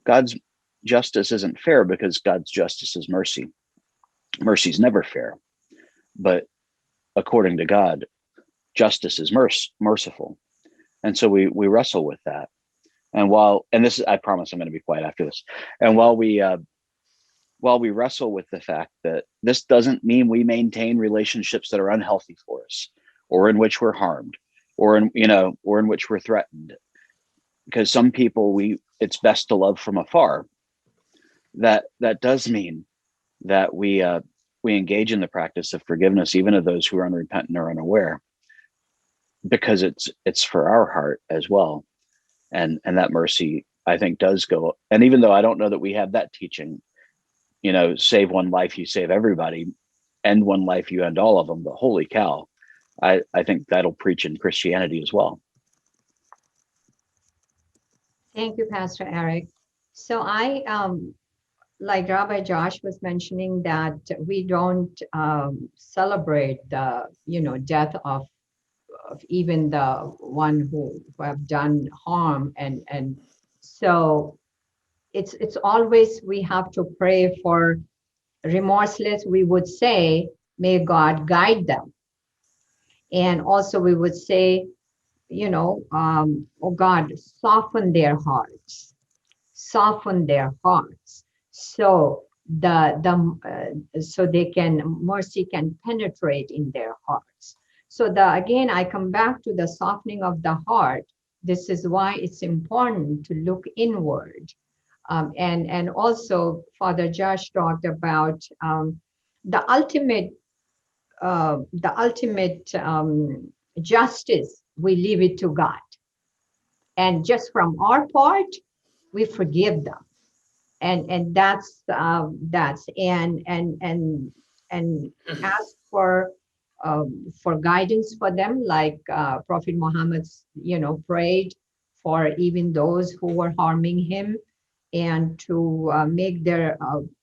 God's justice isn't fair because God's justice is mercy. Mercy is never fair, but according to God, justice is merciful. And so we wrestle with that. And this, I promise I'm going to be quiet after this. And while we wrestle with the fact that this doesn't mean we maintain relationships that are unhealthy for us, or in which we're harmed, or in which we're threatened, because some people it's best to love from afar. That does mean that we engage in the practice of forgiveness, even of those who are unrepentant or unaware, because it's for our heart as well. And that mercy, I think, does go. And even though I don't know that we have that teaching, save one life, you save everybody, end one life, you end all of them. But holy cow, I think that'll preach in Christianity as well. Thank you, Pastor Eric. So I, like Rabbi Josh was mentioning, that we don't celebrate the, death of even the one who have done harm, and so it's always we have to pray for remorseless. We would say, may God guide them, and also we would say, oh God, soften their hearts, so so mercy can penetrate in their hearts. So again, I come back to the softening of the heart. This is why it's important to look inward. And also Father Josh talked about the ultimate justice. We leave it to God, and just from our part, we forgive them, and that's and ask for guidance for them, like Prophet Muhammad prayed for even those who were harming him, and to make their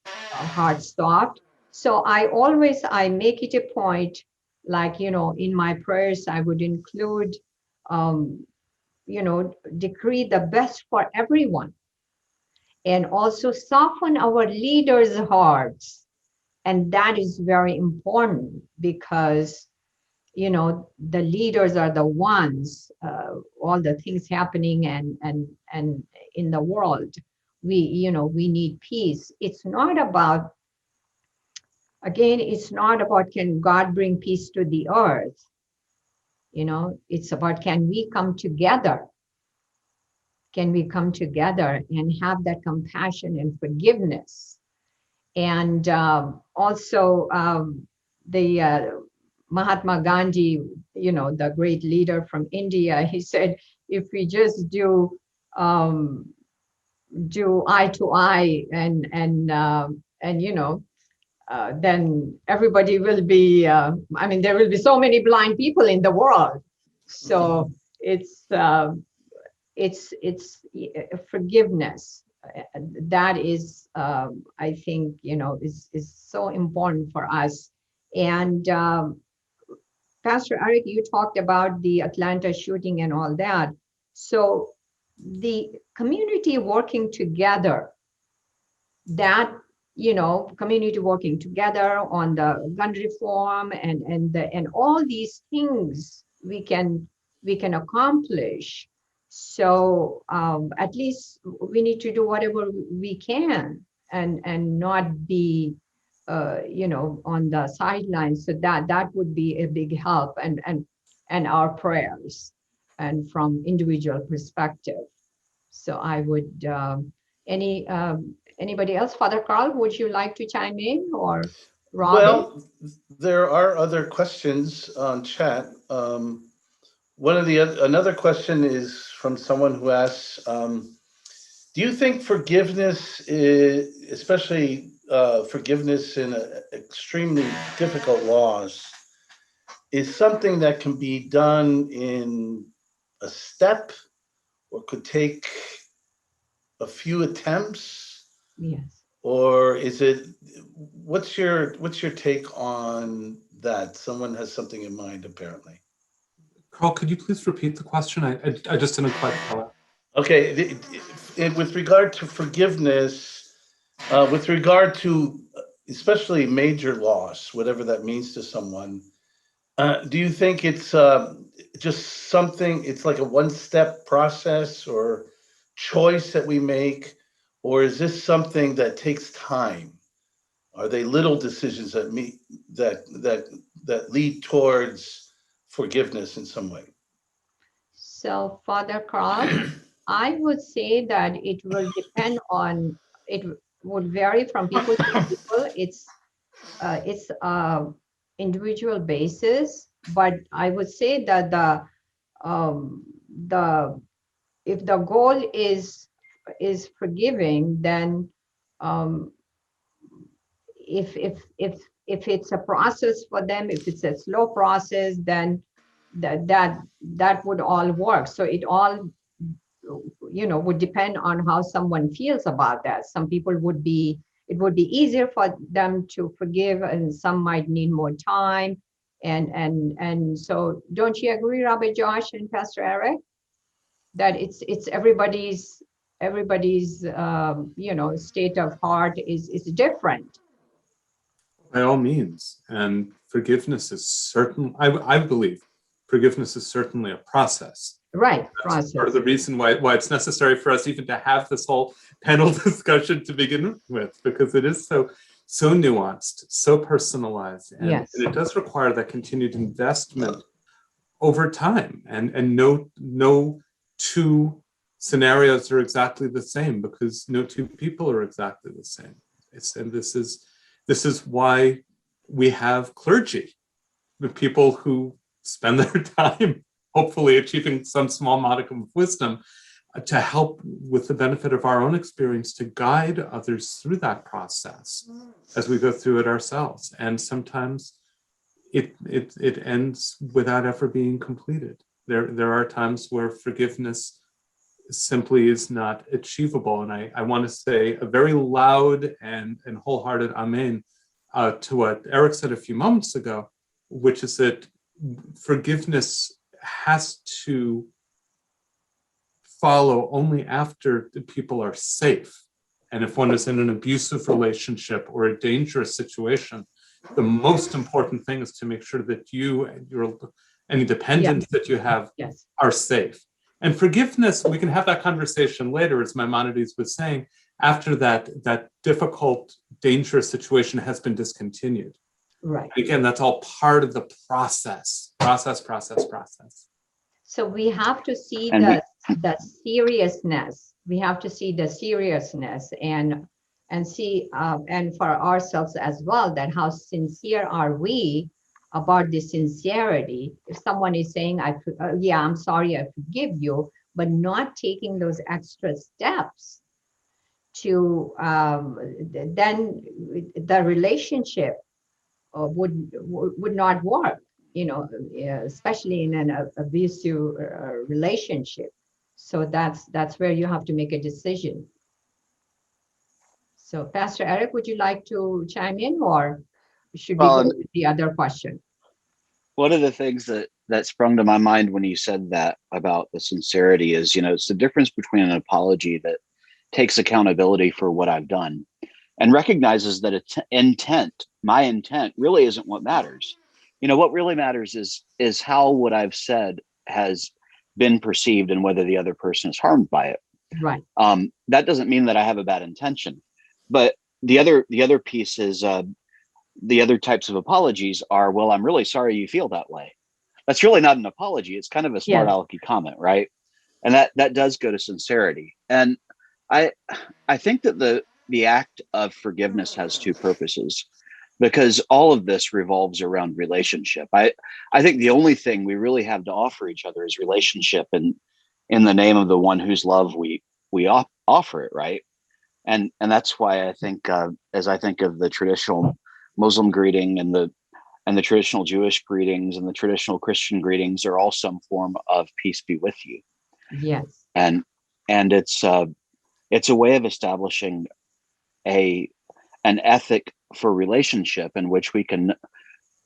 hearts soft. So I make it a point, like in my prayers I would include decree the best for everyone, and also soften our leaders' hearts. And that is very important, because the leaders are the ones, all the things happening and in the world, we need peace. It's not about can God bring peace to the earth. It's about, can we come together and have that compassion and forgiveness. And also the Mahatma Gandhi, the great leader from India, he said, if we just do eye to eye, and then everybody will be, there will be so many blind people in the world. So it's forgiveness. That is, I think, is so important for us. And Pastor Eric, you talked about the Atlanta shooting and all that. So the community working together, community working together on the gun reform and all these things we can accomplish. So at least we need to do whatever we can, and not be on the sidelines. So that would be a big help, and our prayers, and from individual perspective. So I would anybody else? Father Carl, would you like to chime in, or Robin? Well, there are other questions on chat. Another question is from someone who asks, Do you think forgiveness, especially forgiveness in an extremely difficult loss, is something that can be done in a step or could take a few attempts? Yes. Or is it, what's your take on that? Someone has something in mind, apparently. Carl, could you please repeat the question? I just didn't quite follow. Okay, with regard to forgiveness, with regard to especially major loss, whatever that means to someone, do you think it's just something, it's like a one-step process or choice that we make, or is this something that takes time? Are they little decisions that lead towards forgiveness in some way? So, Father Carl, I would say that it will depend on, it would vary from people to people. It's individual basis, but I would say that the if the goal is forgiving, then um, if it's a process for them, if it's a slow process, then that would all work. So it all would depend on how someone feels about that. Some people it would be easier for them to forgive, and some might need more time. And so, don't you agree, Robert Josh and Pastor Eric, that it's everybody's state of heart is different? By all means. And forgiveness is certain, I believe forgiveness is certainly a process. Right, That's process. part of the reason why it's necessary for us even to have this whole panel discussion to begin with, because it is so nuanced, so personalized, and, Yes. and it does require that continued investment over time. And no two scenarios are exactly the same, because no two people are exactly the same. This is why we have clergy, the people who spend their time hopefully achieving some small modicum of wisdom to help with the benefit of our own experience to guide others through that process as we go through it ourselves. And sometimes it ends without ever being completed. There are times where forgiveness simply is not achievable. And I want to say a very loud and wholehearted amen to what Eric said a few moments ago, which is that forgiveness has to follow only after the people are safe. And if one is in an abusive relationship or a dangerous situation, the most important thing is to make sure that you and any dependents that you have are safe. And forgiveness, we can have that conversation later, as Maimonides was saying, after that difficult, dangerous situation has been discontinued. Right. Again, that's all part of the process. So we have to see the seriousness. We have to see the seriousness and see and for ourselves as well, that how sincere are we about the sincerity. If someone is saying, I'm sorry, I forgive you, but not taking those extra steps to then the relationship would not work, especially in an abusive relationship. So that's where you have to make a decision. So, Pastor Eric, would you like to chime in, or should we go with the other question? One of the things that sprung to my mind when you said that about the sincerity is, it's the difference between an apology that takes accountability for what I've done and recognizes that my intent really isn't what matters. What really matters is how what I've said has been perceived and whether the other person is harmed by it. Right. That doesn't mean that I have a bad intention, but the other piece is the other types of apologies are, well, I'm really sorry you feel that way. That's really not an apology. It's kind of a smart alecky comment, right? And that does go to sincerity. And I think that the act of forgiveness has two purposes, because all of this revolves around relationship. I think the only thing we really have to offer each other is relationship, and in the name of the one whose love we offer it, right? And that's why I think, as I think of the traditional Muslim greeting and the traditional Jewish greetings and the traditional Christian greetings, are all some form of peace be with you. Yes. And it's a way of establishing an ethic for relationship in which we can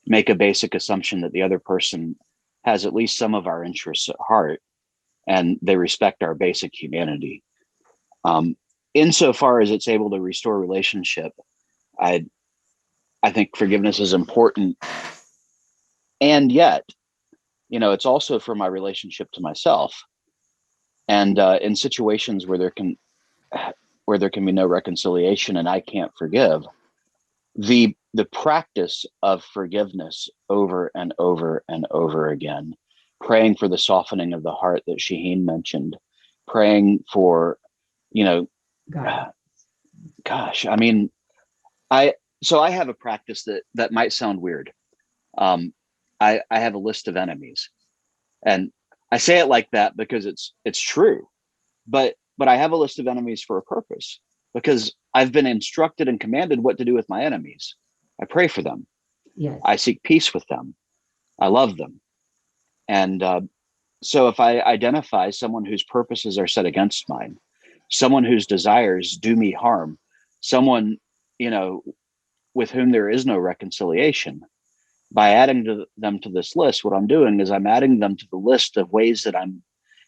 make a basic assumption that the other person has at least some of our interests at heart, and they respect our basic humanity. Insofar as it's able to restore relationship, I think forgiveness is important. And yet, it's also for my relationship to myself. And in situations where there can be no reconciliation and I can't forgive, the practice of forgiveness over and over and over again, praying for the softening of the heart that Shaheen mentioned, praying for, gosh, I mean, I have a practice that might sound weird. I have a list of enemies, and I say it like that because it's true, but I have a list of enemies for a purpose, because I've been instructed and commanded what to do with my enemies. I pray for them. Yes. I seek peace with them. I love them. And so if I identify someone whose purposes are set against mine, someone whose desires do me harm, someone, with whom there is no reconciliation, by adding them to this list, what I'm doing is I'm adding them to the list of ways that I'm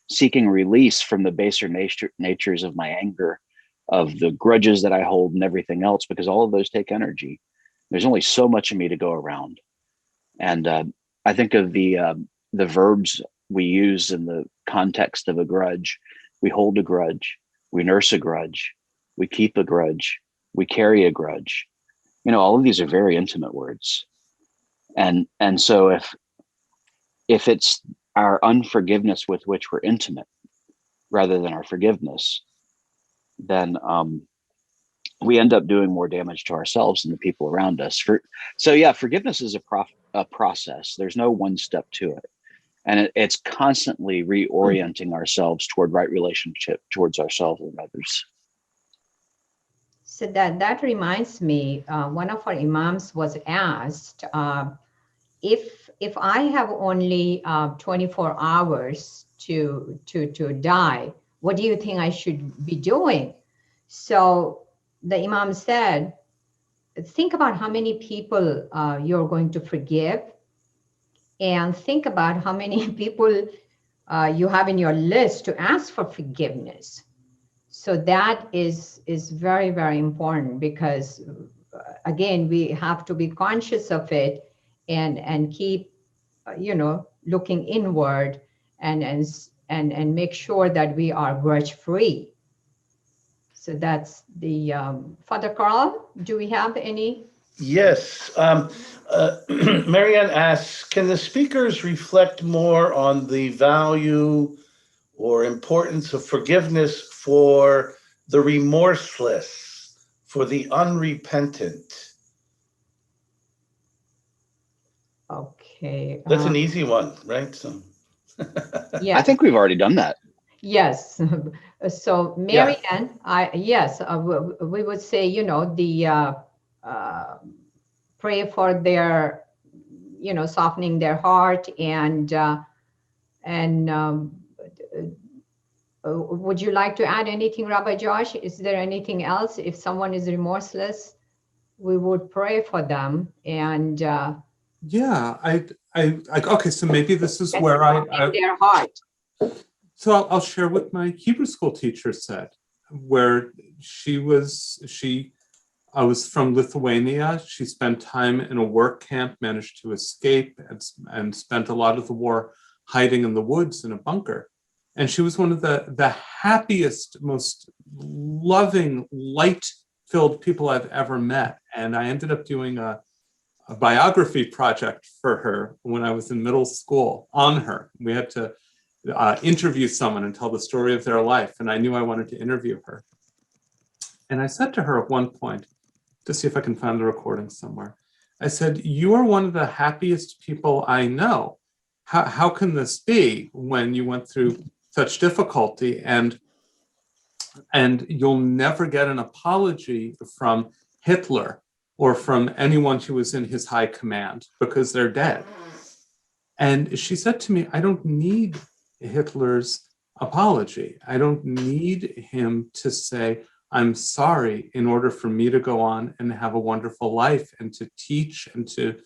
seeking release from the baser natures of my anger, of the grudges that I hold and everything else, because all of those take energy. There's only so much of me to go around. And I think of the verbs we use in the context of a grudge. We hold a grudge, we nurse a grudge, we keep a grudge, we carry a grudge. All of these are very intimate words. And so if it's our unforgiveness with which we're intimate rather than our forgiveness, then we end up doing more damage to ourselves and the people around us. Forgiveness is a process. There's no one step to it. And it's constantly reorienting ourselves toward right relationship towards ourselves and others. So that reminds me, one of our imams was asked, if I have only 24 hours to die, what do you think I should be doing? So the imam said, think about how many people you're going to forgive, and think about how many people you have in your list to ask for forgiveness. So that is very, very important, because again, we have to be conscious of it and keep, looking inward and make sure that we are grudge free. So that's the Father Carl. Do we have any? Yes. Marianne asks, can the speakers reflect more on the value or importance of forgiveness for the remorseless, for the unrepentant? Okay. That's an easy one, right? So, yeah. I think we've already done that. Yes. So Marianne, we would say, pray for their, softening their heart, and would you like to add anything, Rabbi Josh? Is there anything else? If someone is remorseless, we would pray for them. And okay, so maybe this is where their heart. So I'll share what my Hebrew school teacher said, where I was from Lithuania. She spent time in a work camp, managed to escape, and spent a lot of the war hiding in the woods in a bunker. And she was one of the happiest, most loving, light-filled people I've ever met. And I ended up doing a biography project for her when I was in middle school on her. We had to interview someone and tell the story of their life. And I knew I wanted to interview her. And I said to her at one point, to see if I can find the recording somewhere, I said, you are one of the happiest people I know. How can this be when you went through such difficulty? And And you'll never get an apology from Hitler or from anyone who was in his high command because they're dead. And she said to me, I don't need Hitler's apology. I don't need him to say, I'm sorry, in order for me to go on and have a wonderful life and to teach and to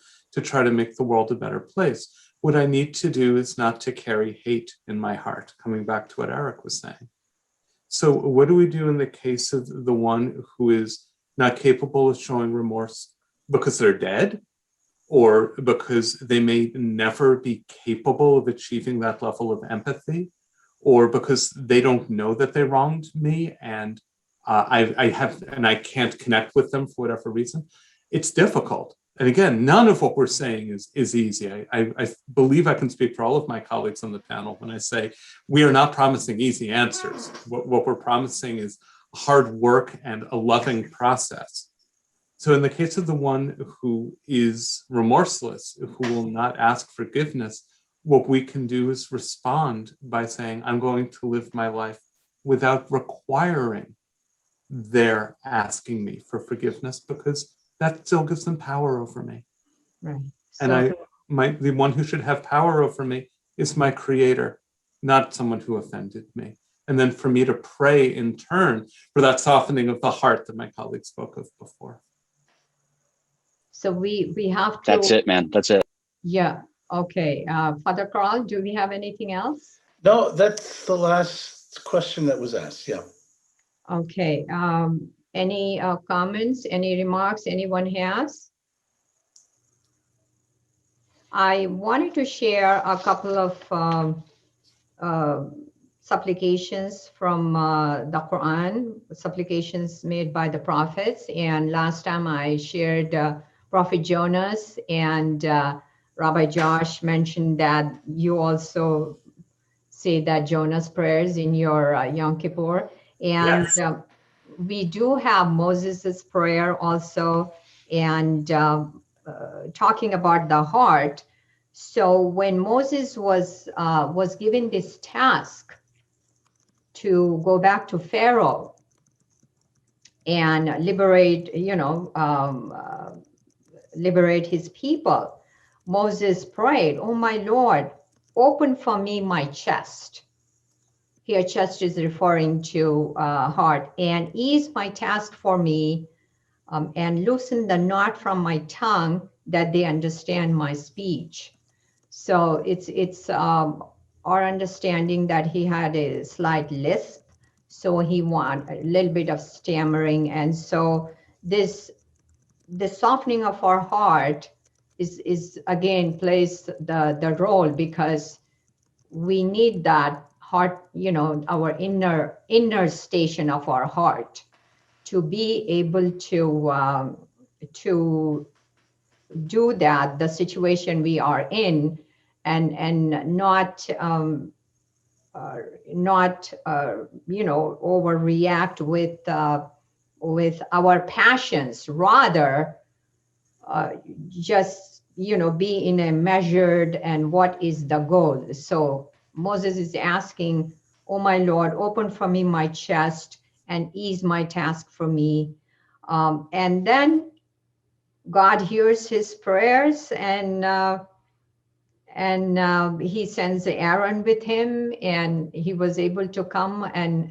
try to make the world a better place. What I need to do is not to carry hate in my heart, coming back to what Eric was saying. So what do we do in the case of the one who is not capable of showing remorse because they're dead, or because they may never be capable of achieving that level of empathy, or because they don't know that they wronged me and I can't connect with them for whatever reason? It's difficult. And again, none of what we're saying is easy. I believe I can speak for all of my colleagues on the panel when I say we are not promising easy answers. What we're promising is hard work and a loving process. So in the case of the one who is remorseless, who will not ask forgiveness, what we can do is respond by saying, I'm going to live my life without requiring their asking me for forgiveness, because that still gives them power over me. Right. And the one who should have power over me is my creator, not someone who offended me. And then for me to pray in turn for that softening of the heart that my colleague spoke of before. So we have to. That's it, man. That's it. Yeah. Okay. Father Carl, do we have anything else? No, that's the last question that was asked. Yeah. Okay. Any comments, any remarks anyone has? I wanted to share a couple of supplications from the Quran, supplications made by the prophets. And last time I shared Prophet Jonas, and Rabbi Josh mentioned that you also say that Jonas prayers in your Yom Kippur. And Yes. We do have Moses's prayer also, and talking about the heart. So when Moses was given this task to go back to Pharaoh and liberate, liberate his people, Moses prayed, "Oh my Lord, open for me my chest." Here, chest is referring to heart, and ease my task for me, and loosen the knot from my tongue, that they understand my speech. So it's our understanding that he had a slight lisp, so he want a little bit of stammering, and so the softening of our heart is again plays the role, because we need that heart, our inner station of our heart, to be able to do that, the situation we are in, and not overreact with our passions, rather just be in a measured, and what is the goal. So Moses is asking, "Oh my Lord, open for me my chest and ease my task for me." And then God hears his prayers, and he sends Aaron with him, and he was able to come and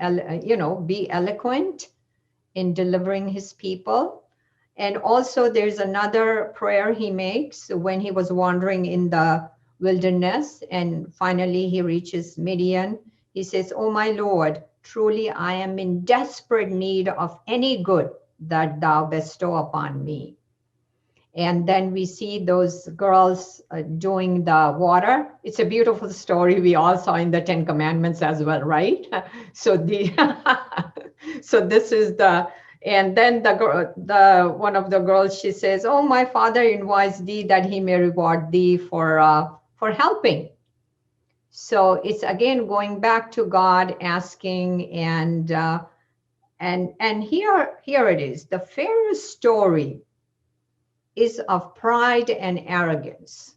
be eloquent in delivering his people. And also there's another prayer he makes when he was wandering in the wilderness, and finally he reaches Midian. He says, "Oh my Lord, truly I am in desperate need of any good that thou bestow upon me." And then we see those girls doing the water. It's a beautiful story we all saw in the Ten Commandments as well, right? So so this is and then the one of the girls, she says, "Oh, my father invites thee that he may reward thee for helping." So it's again going back to God, asking, and here it is. The Pharaoh's story is of pride and arrogance.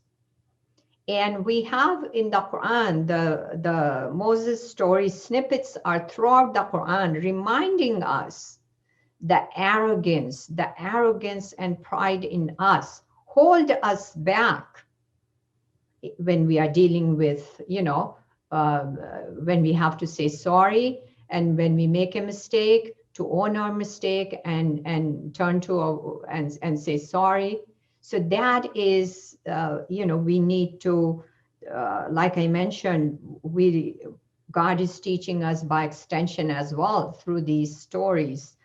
And we have in the Quran, the Moses story snippets are throughout the Quran, reminding us the arrogance and pride in us hold us back when we are dealing with, when we have to say sorry, and when we make a mistake, to own our mistake and turn to and say sorry. So that is, we need to, like I mentioned, God is teaching us by extension as well through these stories.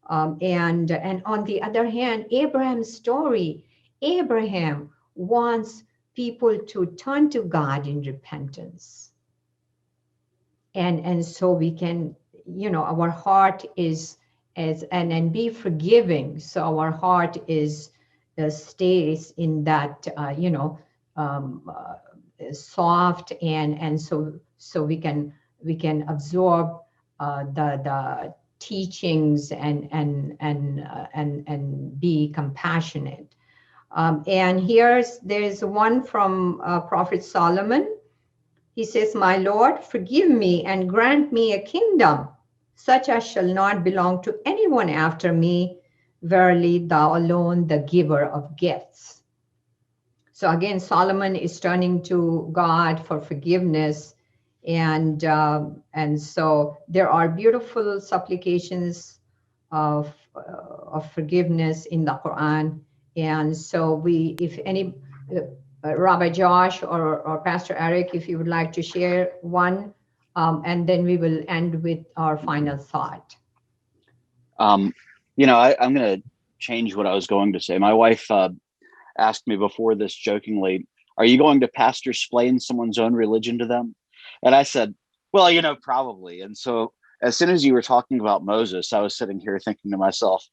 And on the other hand, Abraham's story, Abraham wants people to turn to God in repentance. And so we can, our heart is and be forgiving. So our heart is stays in that, soft, and so we can absorb the teachings and be compassionate. And there's one from Prophet Solomon. He says, "My Lord, forgive me and grant me a kingdom such as shall not belong to anyone after me. Verily, thou alone, the giver of gifts." So again, Solomon is turning to God for forgiveness. And so there are beautiful supplications of forgiveness in the Quran. And so if any, Rabbi Josh or Pastor Eric, if you would like to share one, and then we will end with our final thought. I'm going to change what I was going to say. My wife asked me before this jokingly, "Are you going to pastor-splain someone's own religion to them?" And I said, well, probably. And so as soon as you were talking about Moses, I was sitting here thinking to myself,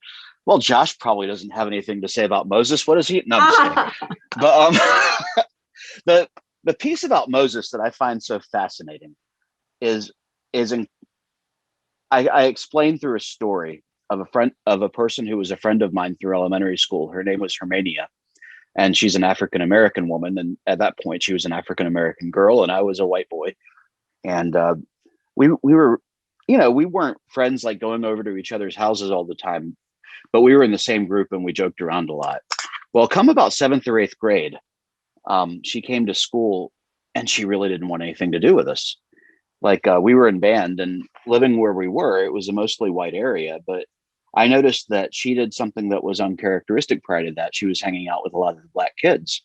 well, Josh probably doesn't have anything to say about Moses. What is he? No, I'm just kidding. But the piece about Moses that I find so fascinating is I explained through a story of a person who was a friend of mine through elementary school. Her name was Hermania, and she's an African-American woman. And at that point, she was an African-American girl, and I was a white boy. And we were, we weren't friends like going over to each other's houses all the time, but we were in the same group and we joked around a lot. Well, come about 7th or 8th grade, she came to school and she really didn't want anything to do with us. Like we were in band and living where we were, it was a mostly white area, but I noticed that she did something that was uncharacteristic prior to that. She was hanging out with a lot of the black kids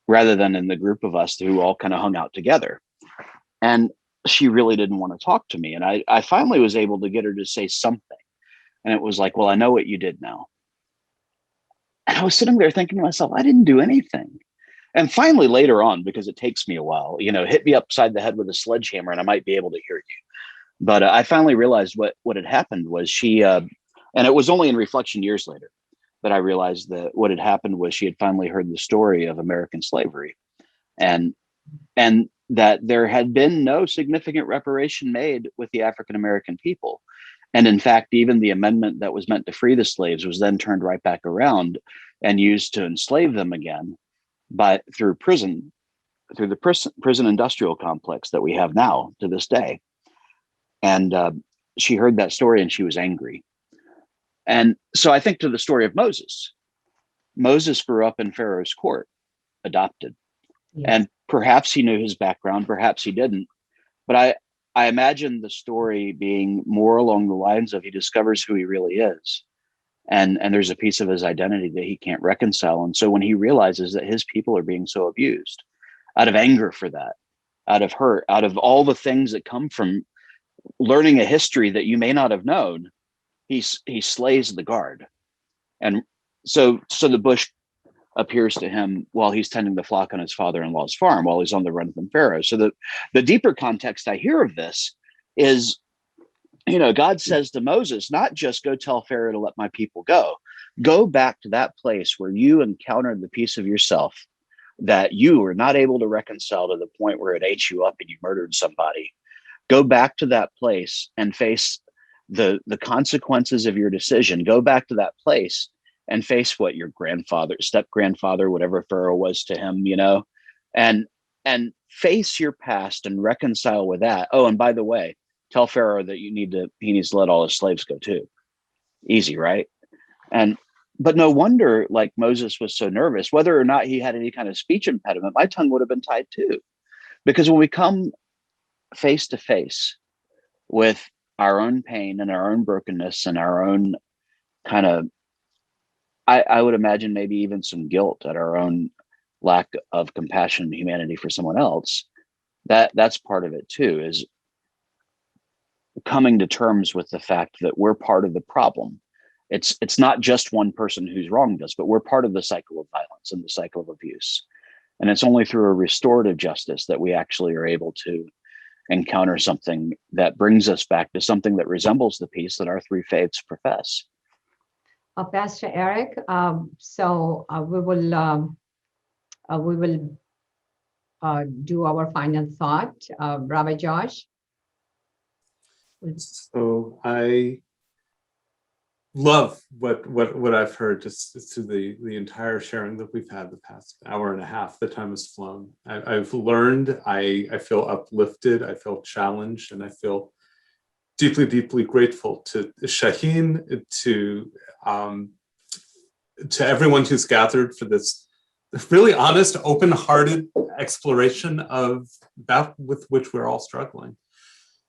rather than in the group of us who all kind of hung out together. And she really didn't want to talk to me. And I finally was able to get her to say something. And it was like, well, I know what you did now. And I was sitting there thinking to myself, I didn't do anything. And finally, later on, because it takes me a while, hit me upside the head with a sledgehammer and I might be able to hear you. But I finally realized what had happened was she, and it was only in reflection years later, that I realized that what had happened was she had finally heard the story of American slavery, and that there had been no significant reparation made with the African American people. And in fact, even the amendment that was meant to free the slaves was then turned right back around and used to enslave them again, but through the prison industrial complex that we have now to this day. And she heard that story and she was angry. And so I think to the story of Moses. Moses grew up in Pharaoh's court, adopted. Yes. And perhaps he knew his background, perhaps he didn't. But I imagine the story being more along the lines of he discovers who he really is. And there's a piece of his identity that he can't reconcile. And so when he realizes that his people are being so abused, out of anger for that, out of hurt, out of all the things that come from learning a history that you may not have known, he slays the guard. And so the bush appears to him while he's tending the flock on his father-in-law's farm, while he's on the run from Pharaoh. So the deeper context I hear of this is, God says to Moses, not just go tell Pharaoh to let my people go back to that place where you encountered the piece of yourself that you were not able to reconcile to the point where it ate you up and you murdered somebody. Go back to that place and face the consequences of your decision. Go back to that place and face what your grandfather, step-grandfather, whatever Pharaoh was to him, and and face your past and reconcile with that. Oh, and by the way, tell Pharaoh that he needs to let all his slaves go too. Easy, right? But no wonder, like, Moses was so nervous. Whether or not he had any kind of speech impediment, my tongue would have been tied too. Because when we come face to face with our own pain and our own brokenness and our own kind of, I would imagine maybe even some guilt at our own lack of compassion and humanity for someone else, that's part of it too, is coming to terms with the fact that we're part of the problem. It's not just one person who's wronged us, but we're part of the cycle of violence and the cycle of abuse. And it's only through a restorative justice that we actually are able to encounter something that brings us back to something that resembles the peace that our three faiths profess. Pastor Eric, we will do our final thought. Rabbi Josh. So I love what I've heard just through the entire sharing that we've had the past hour and a half. The time has flown. I've learned, I feel uplifted, I feel challenged, and I feel deeply, deeply grateful to Shaheen, to everyone who's gathered for this really honest, open-hearted exploration of that with which we're all struggling.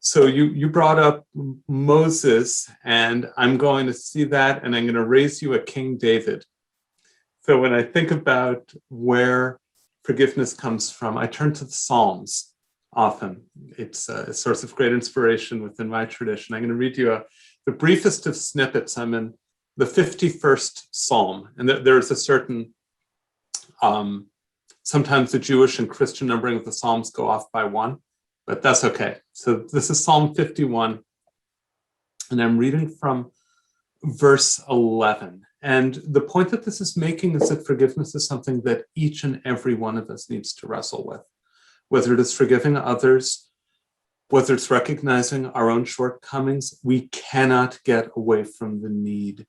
So you brought up Moses, and I'm going to see that, and I'm going to raise you a King David. So when I think about where forgiveness comes from, I turn to the Psalms often. It's a source of great inspiration within my tradition. I'm going to read you the briefest of snippets. I'm in the 51st Psalm, and there's a certain, sometimes the Jewish and Christian numbering of the Psalms go off by one, but that's okay. So this is Psalm 51, and I'm reading from verse 11. And the point that this is making is that forgiveness is something that each and every one of us needs to wrestle with, whether it is forgiving others, whether it's recognizing our own shortcomings. We cannot get away from the need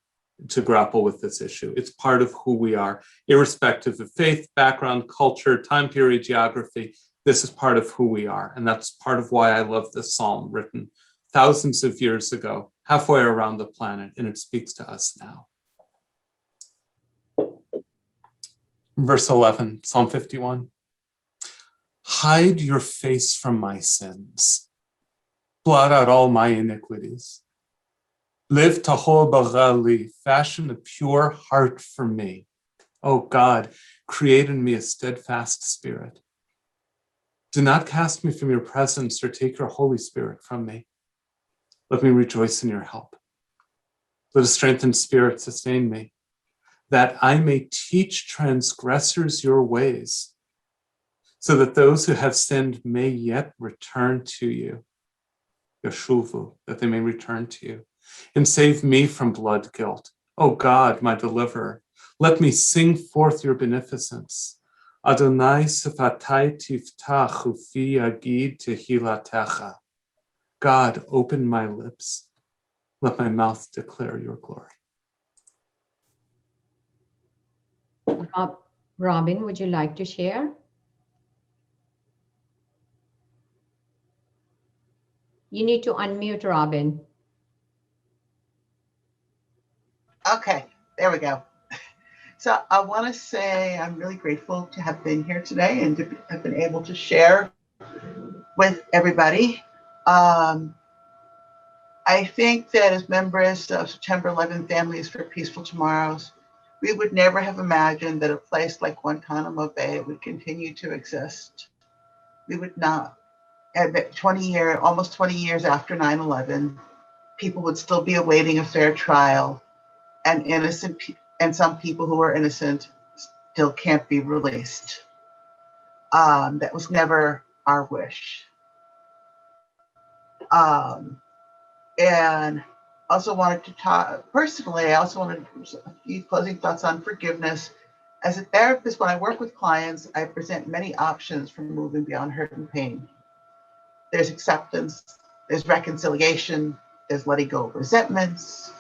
to grapple with this issue. It's part of who we are, irrespective of faith, background, culture, time period, geography. This is part of who we are. And that's part of why I love this psalm, written thousands of years ago, halfway around the planet, and it speaks to us now. Verse 11, Psalm 51. Hide your face from my sins. Blot out all my iniquities. Live tahor b'gali, fashion a pure heart for me. O God, create in me a steadfast spirit. Do not cast me from your presence or take your Holy Spirit from me. Let me rejoice in your help. Let a strengthened spirit sustain me, that I may teach transgressors your ways, so that those who have sinned may yet return to you. Yeshuvu, that they may return to you, and save me from blood guilt. O God, my deliverer, let me sing forth your beneficence. Adonai sifatai tiftach ufi yagid tehilatecha. God, open my lips. Let my mouth declare your glory. Robin, would you like to share? You need to unmute Robin. Okay, there we go. So I want to say I'm really grateful to have been here today and to have been able to share with everybody. I think that as members of September 11 Families for Peaceful Tomorrows, we would never have imagined that a place like Guantanamo Bay would continue to exist. We would not. Almost 20 years after 9/11, people would still be awaiting a fair trial, and some people who are innocent still can't be released. That was never our wish. And also wanted to talk personally. I also wanted a few closing thoughts on forgiveness. As a therapist, when I work with clients, I present many options for moving beyond hurt and pain. There's acceptance, there's reconciliation, there's letting go of resentments,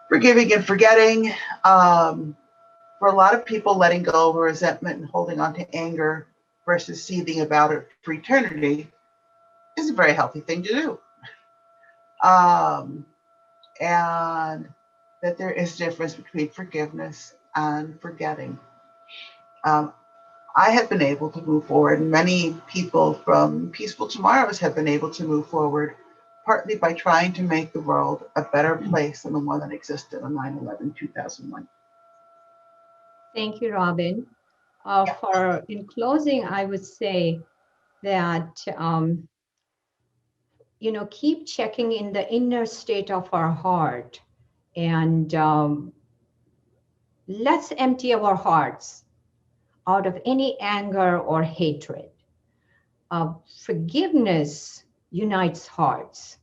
forgiving and forgetting. For a lot of people, letting go of resentment and holding on to anger versus seething about it for eternity is a very healthy thing to do. And that there is a difference between forgiveness and forgetting. I have been able to move forward. Many people from Peaceful Tomorrows have been able to move forward, partly by trying to make the world a better place than the one that existed on 9/11/2001. Thank you, Robin. In closing, I would say that, keep checking in the inner state of our heart, and let's empty our hearts out of any anger or hatred. Forgiveness unites hearts.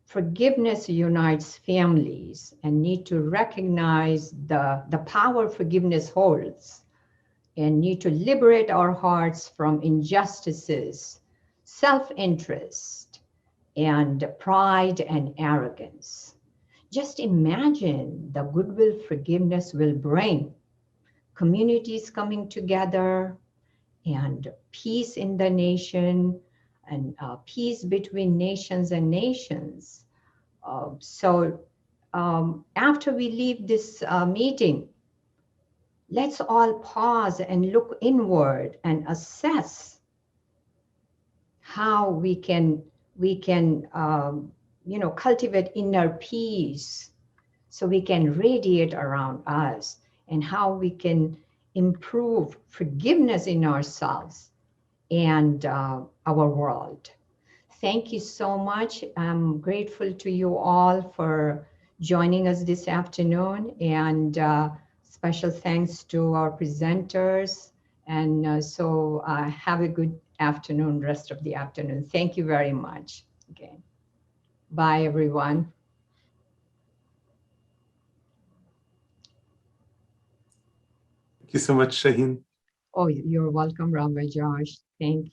Forgiveness unites families, and need to recognize the power forgiveness holds, and need to liberate our hearts from injustices, self-interest, and pride and arrogance. Just imagine the goodwill forgiveness will bring. Communities coming together, and peace in the nation, and peace between nations and nations. So after we leave this meeting, let's all pause and look inward and assess how we can cultivate inner peace, so we can radiate around us, and how we can improve forgiveness in ourselves and our world. Thank you so much. I'm grateful to you all for joining us this afternoon, and special thanks to our presenters. And have a good afternoon, rest of the afternoon. Thank you very much again. Bye, everyone. Thank you so much, Shaheen. Oh, you're welcome, Rabbi Josh. Thank you.